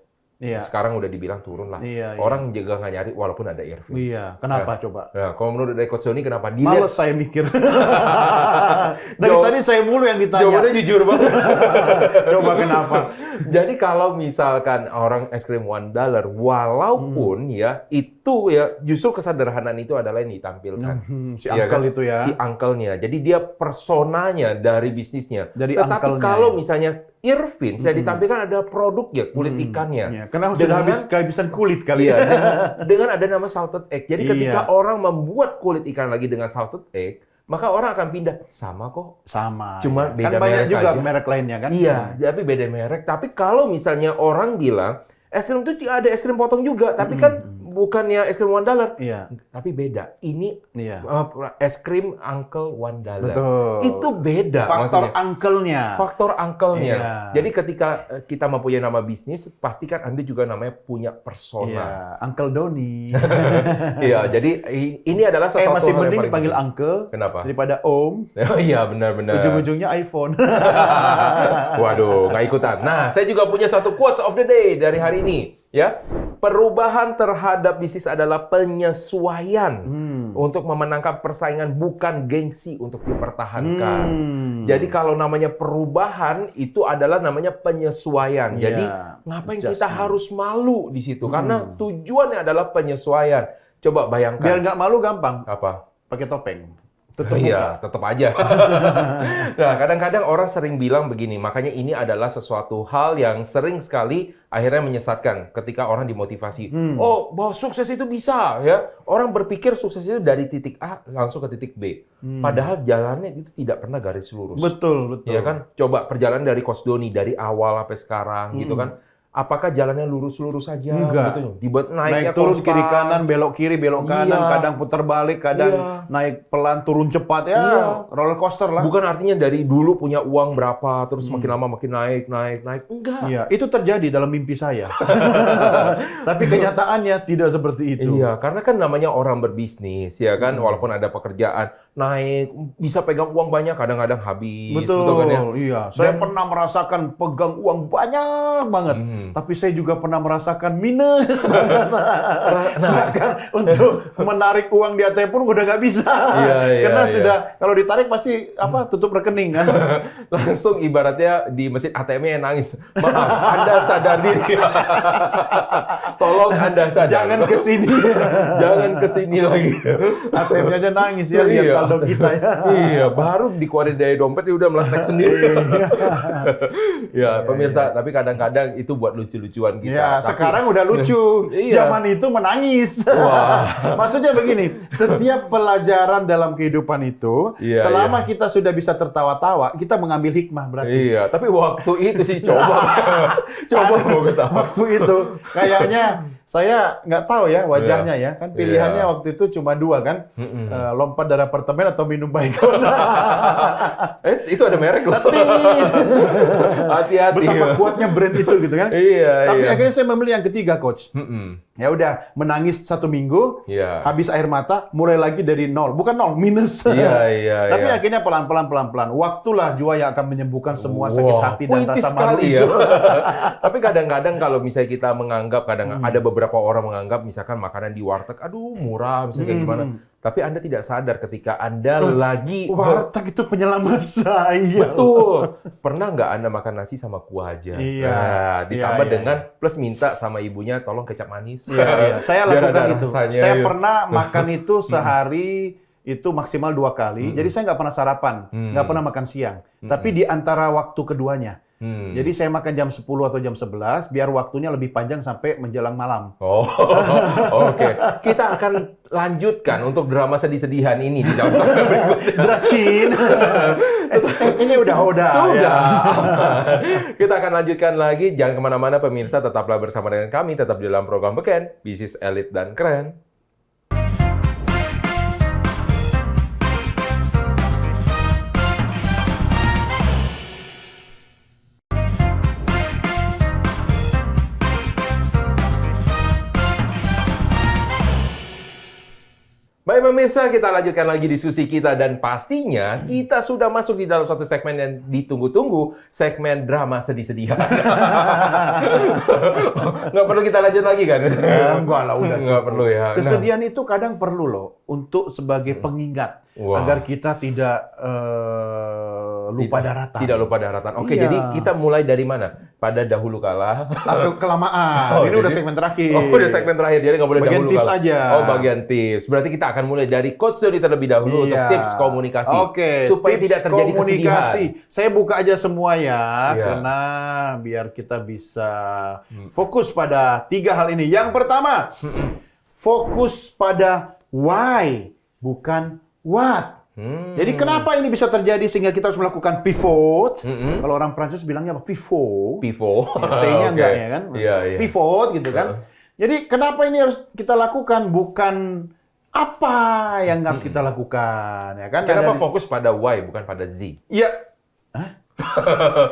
Iya. sekarang udah dibilang turun lah. Iya, iya. Orang juga nggak nyari walaupun ada Irvin. Iya, kenapa coba? Nah, kalau menurut dari Coach Sony kenapa? Dilihat Males saya mikir. Dari Jawab- tadi saya mulu yang ditanya. jawabannya jujur banget. Coba kenapa? Jadi kalau misalkan orang es krim $1 walaupun ya itu ya justru kesederhanaan itu adalah yang ditampilkan. Si Iya uncle kan? itu ya. Si uncle-nya. Jadi dia personanya dari bisnisnya. Dari Tetapi uncle-nya, kalau ya. misalnya Irvin, saya ditampilkan ada produknya, kulit ikannya. Iya, karena sudah habis kehabisan kulit kali Iya, ya. dengan ada nama salted egg. Jadi ketika Iya. orang membuat kulit ikan lagi dengan salted egg, maka orang akan pindah. Sama kok. Sama. Cuma ya. beda kan banyak merek juga aja. merek lainnya kan? Iya, tapi beda merek. Tapi kalau misalnya orang bilang, es krim itu ada es krim potong juga, tapi kan bukannya es krim $1. Iya. Tapi beda. Ini Iya. es krim Uncle $1. Betul. Itu beda Faktor maksudnya. uncle-nya. Faktor uncle-nya. Iya. Jadi ketika kita mempunyai nama bisnis, pastikan Anda juga namanya punya Iya, persona. Uncle Doni. Iya, jadi ini adalah sesuatu Masih hal yang mending paling dipanggil penting. uncle Kenapa? daripada om. Oh iya, benar-benar. Ujung-ujungnya iPhone. Waduh, nggak ikutan. Nah, saya juga punya satu quotes of the day dari hari ini. Ya, perubahan terhadap bisnis adalah penyesuaian untuk memenangkan persaingan, bukan gengsi untuk dipertahankan. Jadi kalau namanya perubahan itu adalah namanya penyesuaian. Iya, Jadi ngapain kita adjustment. harus malu di situ? Karena tujuannya adalah penyesuaian. Coba bayangkan. Biar nggak malu gampang, Apa? pakai topeng. Tutup Iya, muka. tetap aja. Nah, kadang-kadang orang sering bilang begini, makanya ini adalah sesuatu hal yang sering sekali akhirnya menyesatkan ketika orang dimotivasi. Oh, bahwa sukses itu bisa, ya. Orang berpikir sukses itu dari titik A langsung ke titik B. Padahal jalannya itu tidak pernah garis lurus. Betul, betul. Ya kan? Coba perjalanan dari Coach Doni dari awal sampai sekarang gitu kan. Apakah jalannya lurus-lurus saja Enggak. gitu? Dibuat naiknya Naik turun konstan. kiri kanan, belok kiri, belok kanan, Iya. kadang putar balik, kadang Iya. naik pelan, turun cepat ya, Iya. roller coaster lah. Bukan artinya dari dulu punya uang berapa, terus makin lama makin naik. Enggak. Iya, itu terjadi dalam mimpi saya. Tapi kenyataannya tidak seperti itu. Iya, karena kan namanya orang berbisnis, ya kan, walaupun ada pekerjaan, naik, bisa pegang uang banyak, kadang-kadang habis. Betul, kan ya? iya. Saya pernah merasakan pegang uang banyak banget, tapi saya juga pernah merasakan minus banget. Bahkan untuk menarik uang di ATM pun udah nggak bisa, Iya, karena iya. sudah kalau ditarik pasti tutup rekening kan. Langsung ibaratnya di mesin ATM-nya yang nangis. Maaf, Anda sadar diri. Tolong Anda sadar. Jangan ke sini. Jangan kesini lagi. ATM-nya aja nangis ya, lihat Iya. saldo kita ya. Iya, baru dikeluarin dari dompet dia udah meletek sendiri. Ya, pemirsa, tapi kadang-kadang itu buat lucu-lucuan kita. Ya, Tapi- sekarang udah lucu. Iya. Zaman itu menangis. Wah. Maksudnya begini, setiap pelajaran dalam kehidupan itu, Iya, selama kita sudah bisa tertawa-tawa, kita mengambil hikmah berarti. Iya, tapi waktu itu sih coba mau ketawa. Waktu itu kayaknya saya nggak tahu ya wajahnya ya, kan pilihannya Iya. waktu itu cuma dua kan, lompat dari apartemen atau minum Baygon. Itu ada merek loh. Hati-hati. Betapa kuatnya brand itu gitu kan. Iya, Tapi iya. akhirnya saya memilih yang ketiga, coach. Mm-mm. Ya udah, menangis 1 minggu, Iya. habis air mata, mulai lagi dari nol. Bukan nol, minus. Iya. Tapi akhirnya pelan-pelan. Waktulah jua yang akan menyembuhkan semua sakit Wah, hati dan puitis rasa malu sekali itu. Tapi kadang-kadang kalau misalnya kita menganggap, ada beberapa orang menganggap misalkan makanan di warteg, aduh murah, misalnya kayak gimana. Tapi Anda tidak sadar ketika Anda lagi... Warteg itu penyelamat saya. Betul. Pernah nggak Anda makan nasi sama kuah aja? Iya. Nah, ditambah Iya. dengan plus minta sama ibunya tolong kecap manis. Iya. Saya Biar lakukan ada itu. rasanya, Saya iya. pernah makan itu sehari itu maksimal 2 kali. Jadi saya nggak pernah sarapan, nggak pernah makan siang. Tapi di antara waktu keduanya. Jadi saya makan jam 10 atau jam 11 biar waktunya lebih panjang sampai menjelang malam. Oh, oke. Kita akan lanjutkan untuk drama sedih-sedihan ini di dalam segmen berikutnya. Dracin. Ini udah Sudah. ya. Kita akan lanjutkan lagi. Jangan kemana-mana pemirsa, tetaplah bersama dengan kami. Tetap di dalam program Beken, Bisnis Elit dan Keren. Baik pemirsa, kita lanjutkan lagi diskusi kita dan pastinya kita sudah masuk di dalam satu segmen yang ditunggu-tunggu, segmen drama sedih-sedihan. Nggak perlu kita lanjut lagi kan? Enggak lah, udah Nggak cukup. perlu ya. Nah, Kesedihan itu kadang perlu loh untuk sebagai pengingat Wah. agar kita tidak lupa daratan. Tidak lupa daratan. Oke, Iya. jadi kita mulai dari mana? Pada dahulu kala. Atau kelamaan. Oh, Ini udah jadi- segmen terakhir. Oh, udah segmen terakhir, jadi nggak boleh Bagian dahulu tips kala. aja. Oh, bagian tips. Berarti kita akan mulai dari Coach Dodi terlebih dahulu untuk Iya. tips komunikasi. Oke, supaya tips tidak terjadi komunikasi. kesedihan. Saya buka aja semua ya, Iya. karena biar kita bisa fokus pada 3 hal ini. Yang pertama, fokus pada why, bukan what. Jadi kenapa ini bisa terjadi sehingga kita harus melakukan pivot? Kalau orang Prancis bilangnya apa? Pivot. Pivot. T-nya Oke. enggak ya kan? Iya, iya. Pivot gitu kan. Jadi kenapa ini harus kita lakukan? Bukan apa yang harus kita lakukan, ya kan? Kenapa Ada- fokus pada Y bukan pada Z? Ya,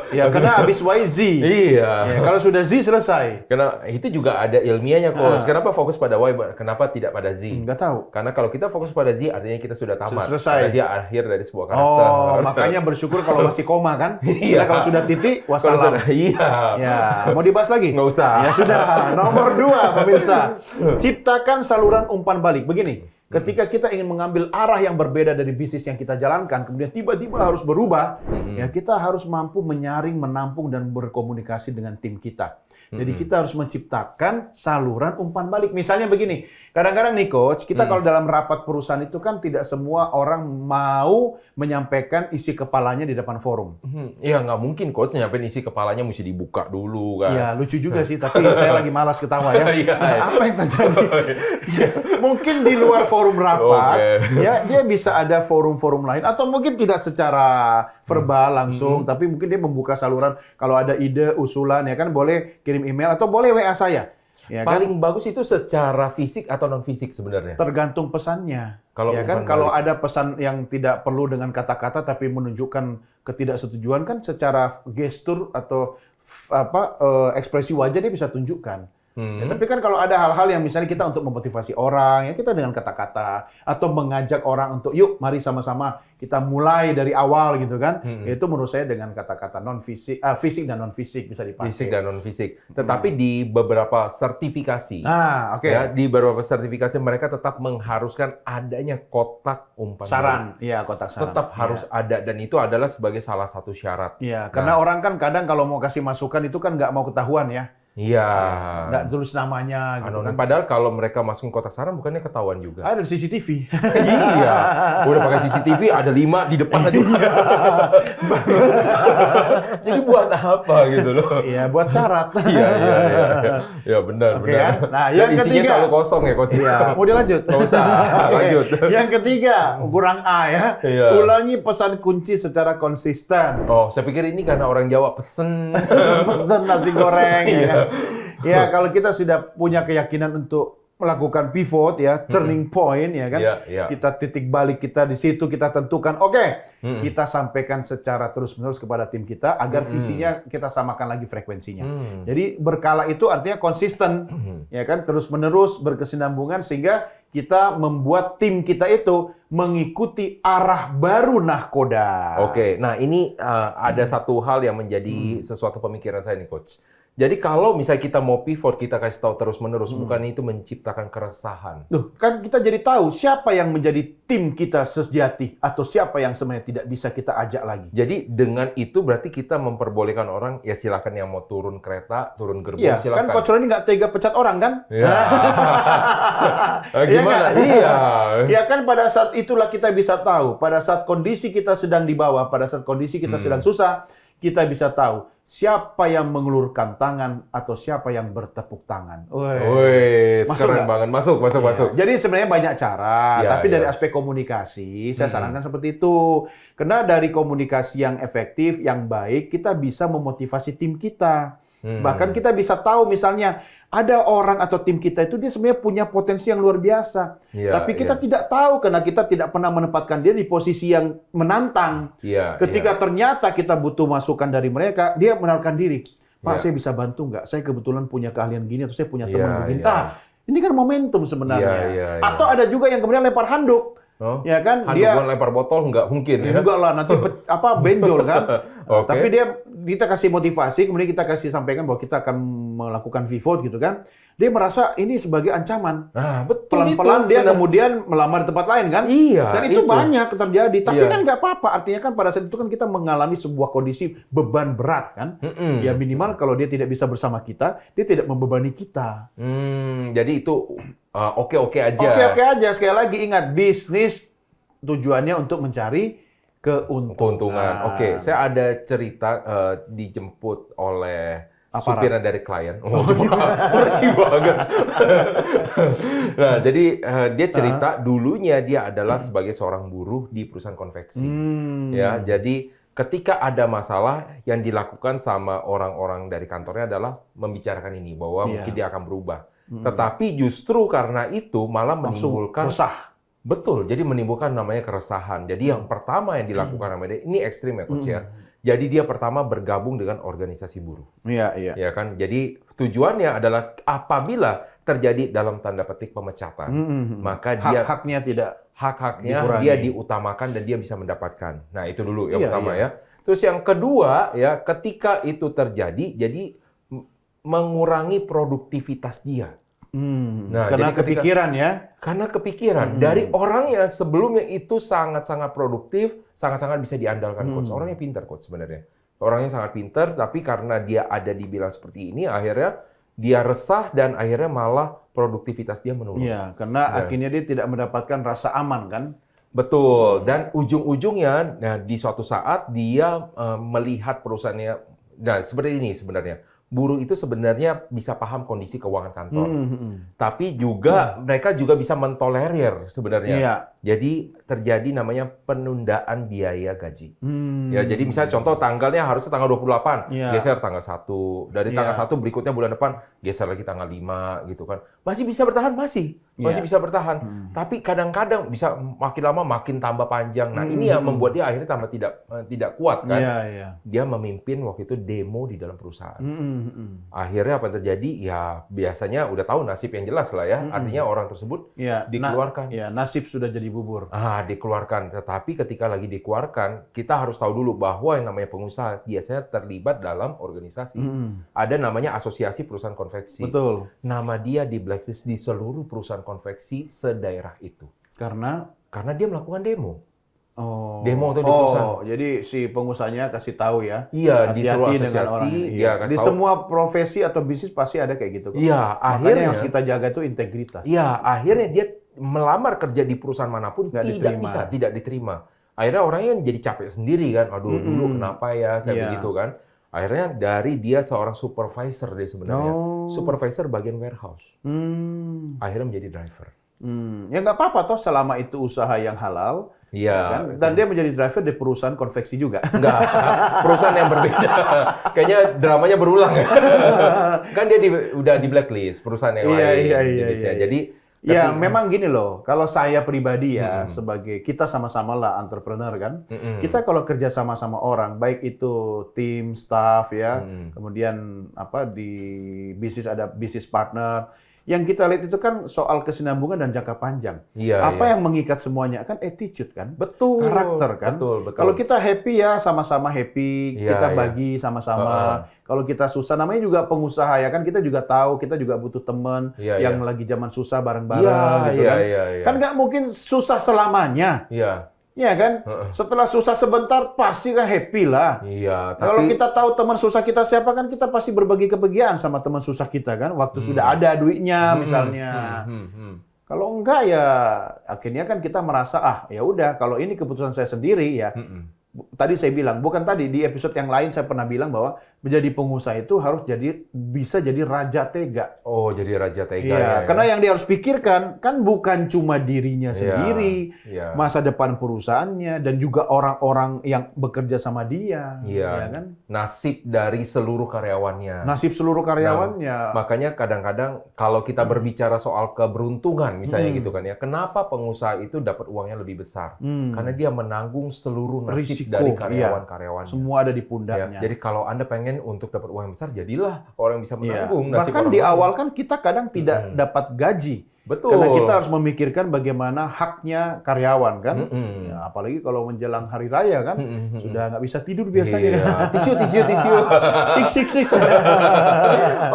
ya karena habis YZ. Iya. Ya, kalau sudah Z selesai. Karena itu juga ada ilmiahnya, Coach. Kenapa fokus pada Y, kenapa tidak pada Z? Nggak tahu. Karena kalau kita fokus pada Z, artinya kita sudah tamat. Selesai. Karena dia akhir dari sebuah karakter. Oh, makanya bersyukur kalau masih koma kan? Iya. Karena kalau sudah titik, Kalau wassalam. sudah- Iya. Ya, mau dibahas lagi? Nggak usah. Ya sudah. Nomor 2, pemirsa. Ciptakan saluran umpan balik. Begini, ketika kita ingin mengambil arah yang berbeda dari bisnis yang kita jalankan, kemudian tiba-tiba harus berubah, ya kita harus mampu menyaring, menampung, dan berkomunikasi dengan tim kita. Jadi kita harus menciptakan saluran umpan balik. Misalnya begini, kadang-kadang nih Coach, kita kalau dalam rapat perusahaan itu kan tidak semua orang mau menyampaikan isi kepalanya di depan forum. Iya, nggak mungkin, Coach. Nyampein isi kepalanya mesti dibuka dulu, kan? Ya, lucu juga sih, tapi saya lagi malas ketawa ya. Iya. Nah, apa yang terjadi? Ya, mungkin di luar forum rapat, Oke. ya dia bisa ada forum-forum lain, atau mungkin tidak secara verbal langsung, tapi mungkin dia membuka saluran. Kalau ada ide, usulan, ya kan boleh kirim email atau boleh WA saya. Ya kan? Paling bagus itu secara fisik atau non-fisik sebenarnya? Tergantung pesannya. Kalau Ya kan, umpan kalau balik. ada pesan yang tidak perlu dengan kata-kata tapi menunjukkan ketidaksetujuan kan secara gestur atau ekspresi wajah dia bisa tunjukkan. Ya, tapi kan kalau ada hal-hal yang misalnya kita untuk memotivasi orang, ya kita dengan kata-kata atau mengajak orang untuk yuk mari sama-sama kita mulai dari awal gitu kan. Itu menurut saya dengan kata-kata non fisik, fisik dan non fisik bisa dipakai. Fisik dan non fisik. Tetapi di beberapa sertifikasi, Oke. ya, di beberapa sertifikasi mereka tetap mengharuskan adanya kotak umpan Saran, balik. iya kotak saran. Tetap harus ada, dan itu adalah sebagai salah satu syarat. Iya, karena orang kan kadang kalau mau kasih masukan itu kan nggak mau ketahuan ya. Iya. Nggak tulis namanya gitu Anonim. kan. Padahal kalau mereka masukin kotak saran bukannya ketahuan juga. Ada di CCTV. Iya. Udah pakai CCTV ada 5 di depan aja. Jadi buat apa gitu loh? Iya, buat syarat. Iya. Ya benar, Oke, benar. kan? Nah, Dan yang isinya ketiga. selalu kosong ya, Coach. Iya, mau dilanjut? Nggak usah, Oke. lanjut. Yang ketiga, kurang A ya. Iya. Ulangi pesan kunci secara konsisten. Oh, saya pikir ini karena orang Jawa pesen. Pesan nasi goreng ya kan. Ya, kalau kita sudah punya keyakinan untuk melakukan pivot ya, turning point ya kan. Iya. Kita titik balik kita di situ, kita tentukan oke, kita sampaikan secara terus-menerus kepada tim kita agar visinya kita samakan lagi frekuensinya. Jadi berkala itu artinya konsisten ya kan, terus-menerus berkesinambungan sehingga kita membuat tim kita itu mengikuti arah baru nahkoda. Oke, nah ini ada satu hal yang menjadi sesuatu pemikiran saya nih, Coach. Jadi kalau misalnya kita mau pivot, kita kasih tahu terus-menerus, bukan itu menciptakan keresahan. Loh, kan kita jadi tahu siapa yang menjadi tim kita sejati atau siapa yang sebenarnya tidak bisa kita ajak lagi. Jadi dengan itu berarti kita memperbolehkan orang, ya silakan yang mau turun kereta, turun gerbong, Iya, silakan. kan Coach Ron ini nggak tega pecat orang kan? Ya. Iya Gimana? nggak? Iya. Ya kan pada saat itulah kita bisa tahu, pada saat kondisi kita sedang di bawah, pada saat kondisi kita sedang susah, kita bisa tahu siapa yang mengulurkan tangan atau siapa yang bertepuk tangan. Wih, Masuk keren nggak? banget. Masuk. Jadi sebenarnya banyak cara, Ya, tapi dari ya. aspek komunikasi, saya sarankan seperti itu. Karena dari komunikasi yang efektif, yang baik, kita bisa memotivasi tim kita. Bahkan kita bisa tahu misalnya, ada orang atau tim kita itu dia sebenarnya punya potensi yang luar biasa. Iya, Tapi kita tidak tahu karena kita tidak pernah menempatkan dia di posisi yang menantang. Iya. Ketika ternyata kita butuh masukan dari mereka, dia menawarkan diri. Pak, Iya. saya bisa bantu nggak? Saya kebetulan punya keahlian gini, atau saya punya Iya, teman begini. iya. Nah, ini kan momentum sebenarnya. Iya. Atau ada juga yang kemudian lempar handuk. Oh, Ya kan, handuk dia lempar botol nggak mungkin ya. enggak lah, nanti benjol kan. Oke. Tapi kita kasih motivasi, kemudian kita kasih sampaikan bahwa kita akan melakukan pivot gitu kan. Dia merasa ini sebagai ancaman. Nah, betul Pelan-pelan itu. dia Benar. kemudian melamar di tempat lain kan. Iya, Dan itu banyak terjadi. Tapi Iya. kan nggak apa-apa. Artinya kan pada saat itu kan kita mengalami sebuah kondisi beban berat kan. Ya minimal kalau dia tidak bisa bersama kita, dia tidak membebani kita. Jadi itu oke-oke aja. Oke-oke aja. Sekali lagi ingat, bisnis tujuannya untuk mencari Keuntungan. Oke, saya ada cerita dijemput oleh Aparat. supirnya dari klien. Oh, ngeri banget. Nah, jadi dia cerita dulunya dia adalah sebagai seorang buruh di perusahaan konveksi. Ya, jadi ketika ada masalah yang dilakukan sama orang-orang dari kantornya adalah membicarakan ini bahwa Iya. mungkin dia akan berubah. Tetapi justru karena itu malah Langsung menimbulkan resah. betul, jadi menimbulkan namanya keresahan. Jadi yang pertama yang dilakukan sama dia, ini ekstrim ya Coach ya. Jadi dia pertama bergabung dengan organisasi buruh. Iya, iya. Ya kan? Jadi tujuannya adalah apabila terjadi dalam tanda petik pemecatan, maka dia Hak-haknya tidak. hak-haknya dikurangi. dia diutamakan dan dia bisa mendapatkan. Nah, itu dulu yang Iya, pertama iya. ya. Terus yang kedua ya, ketika itu terjadi, jadi mengurangi produktivitas dia. Nah, Karena jadi ketika- kepikiran ya. Karena kepikiran dari orang yang sebelumnya itu sangat-sangat produktif, sangat-sangat bisa diandalkan coach. Orangnya pintar coach sebenarnya. Orangnya sangat pintar, tapi karena dia ada dibilang seperti ini, akhirnya dia resah dan akhirnya malah produktivitas dia menurun. Iya, karena Ya. akhirnya dia tidak mendapatkan rasa aman kan. Betul. Dan ujung-ujungnya, nah, di suatu saat dia melihat perusahaannya. Nah, seperti ini sebenarnya. Buruh itu sebenarnya bisa paham kondisi keuangan kantor. Tapi juga mereka juga bisa mentolerir sebenarnya. Iya. Jadi terjadi namanya penundaan biaya gaji. Hmm. Ya, jadi misalnya contoh tanggalnya harusnya tanggal 28, Iya. geser tanggal 1. Dari tanggal Iya. 1 berikutnya bulan depan geser lagi tanggal 5 gitu kan. Masih bisa bertahan, masih Iya. bisa bertahan. Tapi kadang-kadang bisa makin lama makin tambah panjang. Nah, ini yang membuat dia akhirnya tambah tidak kuat kan. Iya, iya. Dia memimpin waktu itu demo di dalam perusahaan. Akhirnya apa yang terjadi? Ya biasanya udah tahu nasib yang jelas lah ya. Artinya orang tersebut Iya, dikeluarkan. Iya, nasib sudah jadi bubur. Dikeluarkan. Tetapi ketika lagi dikeluarkan, kita harus tahu dulu bahwa yang namanya pengusaha biasanya terlibat dalam organisasi. Ada namanya asosiasi perusahaan konveksi. Betul. Nama dia di blacklist di seluruh perusahaan konveksi sedaerah itu. Karena Karena dia melakukan demo. oh, Demo atau di perusahaan. jadi si pengusahanya kasih tahu ya. Iya, di seluruh Hati-hati dengan asosiasi orang. dia Iya. kasih Di tahu. semua profesi atau bisnis pasti ada kayak gitu kok. Iya, Makanya akhirnya yang harus kita jaga itu integritas. Iya, akhirnya dia melamar kerja di perusahaan manapun Nggak diterima. tidak diterima. Akhirnya orangnya jadi capek sendiri kan. Aduh, dulu kenapa ya saya Iya. begitu kan? Akhirnya dari dia seorang supervisor dia sebenarnya. Oh. Supervisor bagian warehouse. Akhirnya menjadi driver. Ya nggak apa-apa toh selama itu usaha yang halal. Iya. Kan? Dan dia menjadi driver di perusahaan konveksi juga. Enggak, perusahaan yang berbeda. Kayaknya dramanya berulang ya. Kan dia udah di blacklist perusahaan yang Iya, lain. iya, jenisnya. iya. Jadi Ya, tapi- memang gini loh. Kalau saya pribadi ya, sebagai kita sama-sama lah entrepreneur kan. Kita kalau kerja sama-sama orang, baik itu tim, staff ya, kemudian apa di bisnis ada bisnis partner. Yang kita lihat itu kan soal kesinambungan dan jangka panjang. Iya, Apa iya. yang mengikat semuanya kan attitude kan. Betul. Karakter kan. Betul. Kalau kita happy ya sama-sama happy, Iya, kita iya. bagi sama-sama. Kalau kita susah, namanya juga pengusaha ya kan, kita juga tahu, kita juga butuh teman Iya, yang iya. lagi zaman susah bareng-bareng gitu Iya, kan. iya, iya. Kan nggak mungkin susah selamanya, Iya. ya kan? Setelah susah sebentar pasti kan happy lah. Iya, Kalau tapi kita tahu teman susah kita siapa kan kita pasti berbagi kebahagiaan sama teman susah kita kan. Waktu sudah ada duitnya misalnya. Kalau enggak ya akhirnya kan kita merasa ya udah kalau ini keputusan saya sendiri ya. Tadi saya bilang, bukan tadi di episode yang lain saya pernah bilang bahwa menjadi pengusaha itu harus bisa jadi raja tega. Oh, jadi raja tega Iya, ya. karena yang dia harus pikirkan kan bukan cuma dirinya Iya, sendiri, iya. masa depan perusahaannya dan juga orang-orang yang bekerja sama dia, Iya. ya kan? Nasib dari seluruh karyawannya. Nasib seluruh karyawannya. Makanya kadang-kadang kalau kita berbicara soal keberuntungan misalnya gitu kan ya, kenapa pengusaha itu dapat uangnya lebih besar? Karena dia menanggung seluruh nasib Risiko, dari iya. karyawan-karyawannya. Semua ada di Ya, pundaknya. jadi kalau Anda pengen untuk dapat uang yang besar, jadilah orang yang bisa Iya. menanggung nasib Bahkan orang di lain. awal kan kita kadang tidak dapat gaji. Betul. Karena kita harus memikirkan bagaimana haknya karyawan kan. Mm-mm. Ya, apalagi kalau menjelang hari raya kan, Mm-mm. sudah nggak bisa tidur biasanya. Iya. Kan? Tisu. Sik.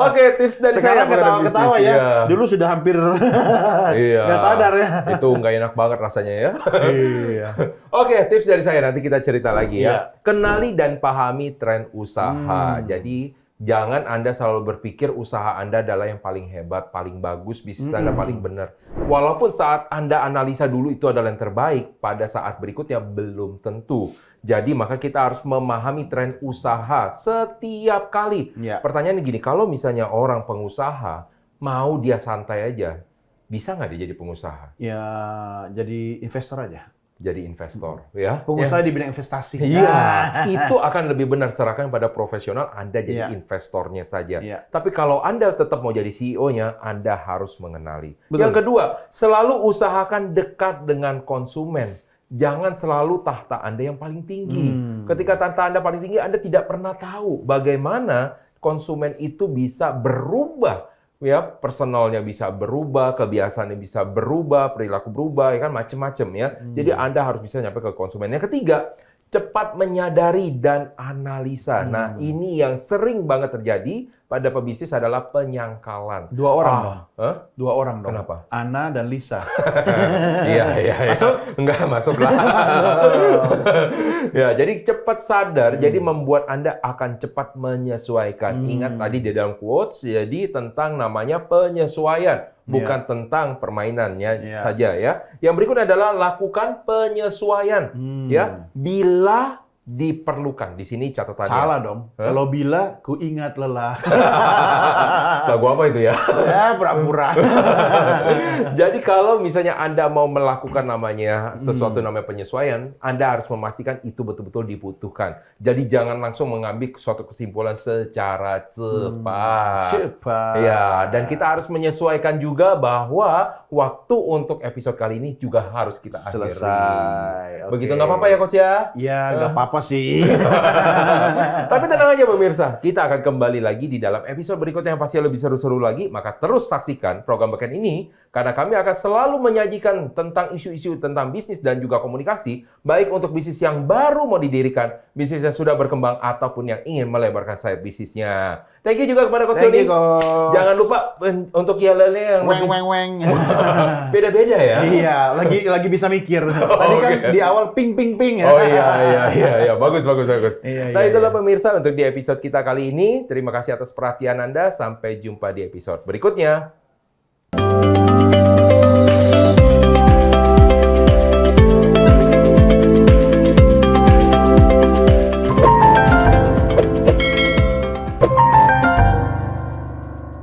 Oke, tips dari Sekarang saya mengenai ketawa-ketawa bisnis. ya. Iya. Dulu sudah hampir Iya. nggak sadar ya. Itu nggak enak banget rasanya ya. Iya. Oke, tips dari saya nanti kita cerita lagi ya. Iya. Kenali dan pahami tren usaha. Jadi jangan Anda selalu berpikir usaha Anda adalah yang paling hebat, paling bagus, bisnis Anda paling benar. Walaupun saat Anda analisa dulu itu adalah yang terbaik, pada saat berikutnya belum tentu. Jadi maka kita harus memahami tren usaha setiap kali. Iya. Pertanyaannya gini, kalau misalnya orang pengusaha mau dia santai aja, bisa nggak dia jadi pengusaha? Ya, jadi investor aja. Jadi investor, ya? Pengusaha di bidang investasi. Iya, itu akan lebih benar serahkan pada profesional. Anda jadi Iya. investornya saja. Iya. Tapi kalau Anda tetap mau jadi CEO-nya, Anda harus mengenali. Betul. Yang kedua, selalu usahakan dekat dengan konsumen. Jangan selalu tahta Anda yang paling tinggi. Ketika tahta Anda paling tinggi, Anda tidak pernah tahu bagaimana konsumen itu bisa berubah. Ya, personalnya bisa berubah, kebiasaannya bisa berubah, perilaku berubah, ya kan macam-macam ya. Jadi Anda harus bisa nyampe ke konsumen. Yang ketiga, cepat menyadari dan analisa. Nah, ini yang sering banget terjadi pada pebisnis adalah penyangkalan. Dua orang dong. Hah? Dua orang dong. Kenapa? Ana dan Lisa. Iya. Masuk? Enggak masuk lah. Ya, jadi cepat sadar, jadi membuat Anda akan cepat menyesuaikan. Ingat tadi di dalam quotes, jadi tentang namanya penyesuaian, bukan tentang permainannya saja ya. Yang berikut adalah lakukan penyesuaian. Ya, bila diperlukan. Di sini catatannya. Salah dong. Kalau bila ku ingat lelah. Lagu apa itu ya? Ya, pura-pura. Jadi kalau misalnya Anda mau melakukan namanya sesuatu namanya penyesuaian, Anda harus memastikan itu betul-betul dibutuhkan. Jadi jangan langsung mengambil suatu kesimpulan secara cepat. Cepat. Ya, dan kita harus menyesuaikan juga bahwa waktu untuk episode kali ini juga harus kita akhiri. Selesai. Begitu Oke. nggak apa-apa ya Coach ya? Ya, nggak apa-apa sih. Tapi tenang aja pemirsa, kita akan kembali lagi di dalam episode berikutnya yang pasti lebih seru-seru lagi. Maka terus saksikan program Beken ini, karena kami akan selalu menyajikan tentang isu-isu tentang bisnis dan juga komunikasi, baik untuk bisnis yang baru mau didirikan, bisnis yang sudah berkembang, ataupun yang ingin melebarkan sayap bisnisnya. Thank you juga kepada Coach Thank Yoni. you, Coach. Jangan lupa untuk yel-yelnya yang Weng, lebih weng, weng. beda-beda ya. Iya, lagi bisa mikir. Tadi kan oke. di awal ping ping ping ya. Oh iya, bagus. Iya, Nah iya, itulah iya. pemirsa untuk di episode kita kali ini. Terima kasih atas perhatian Anda. Sampai jumpa di episode berikutnya.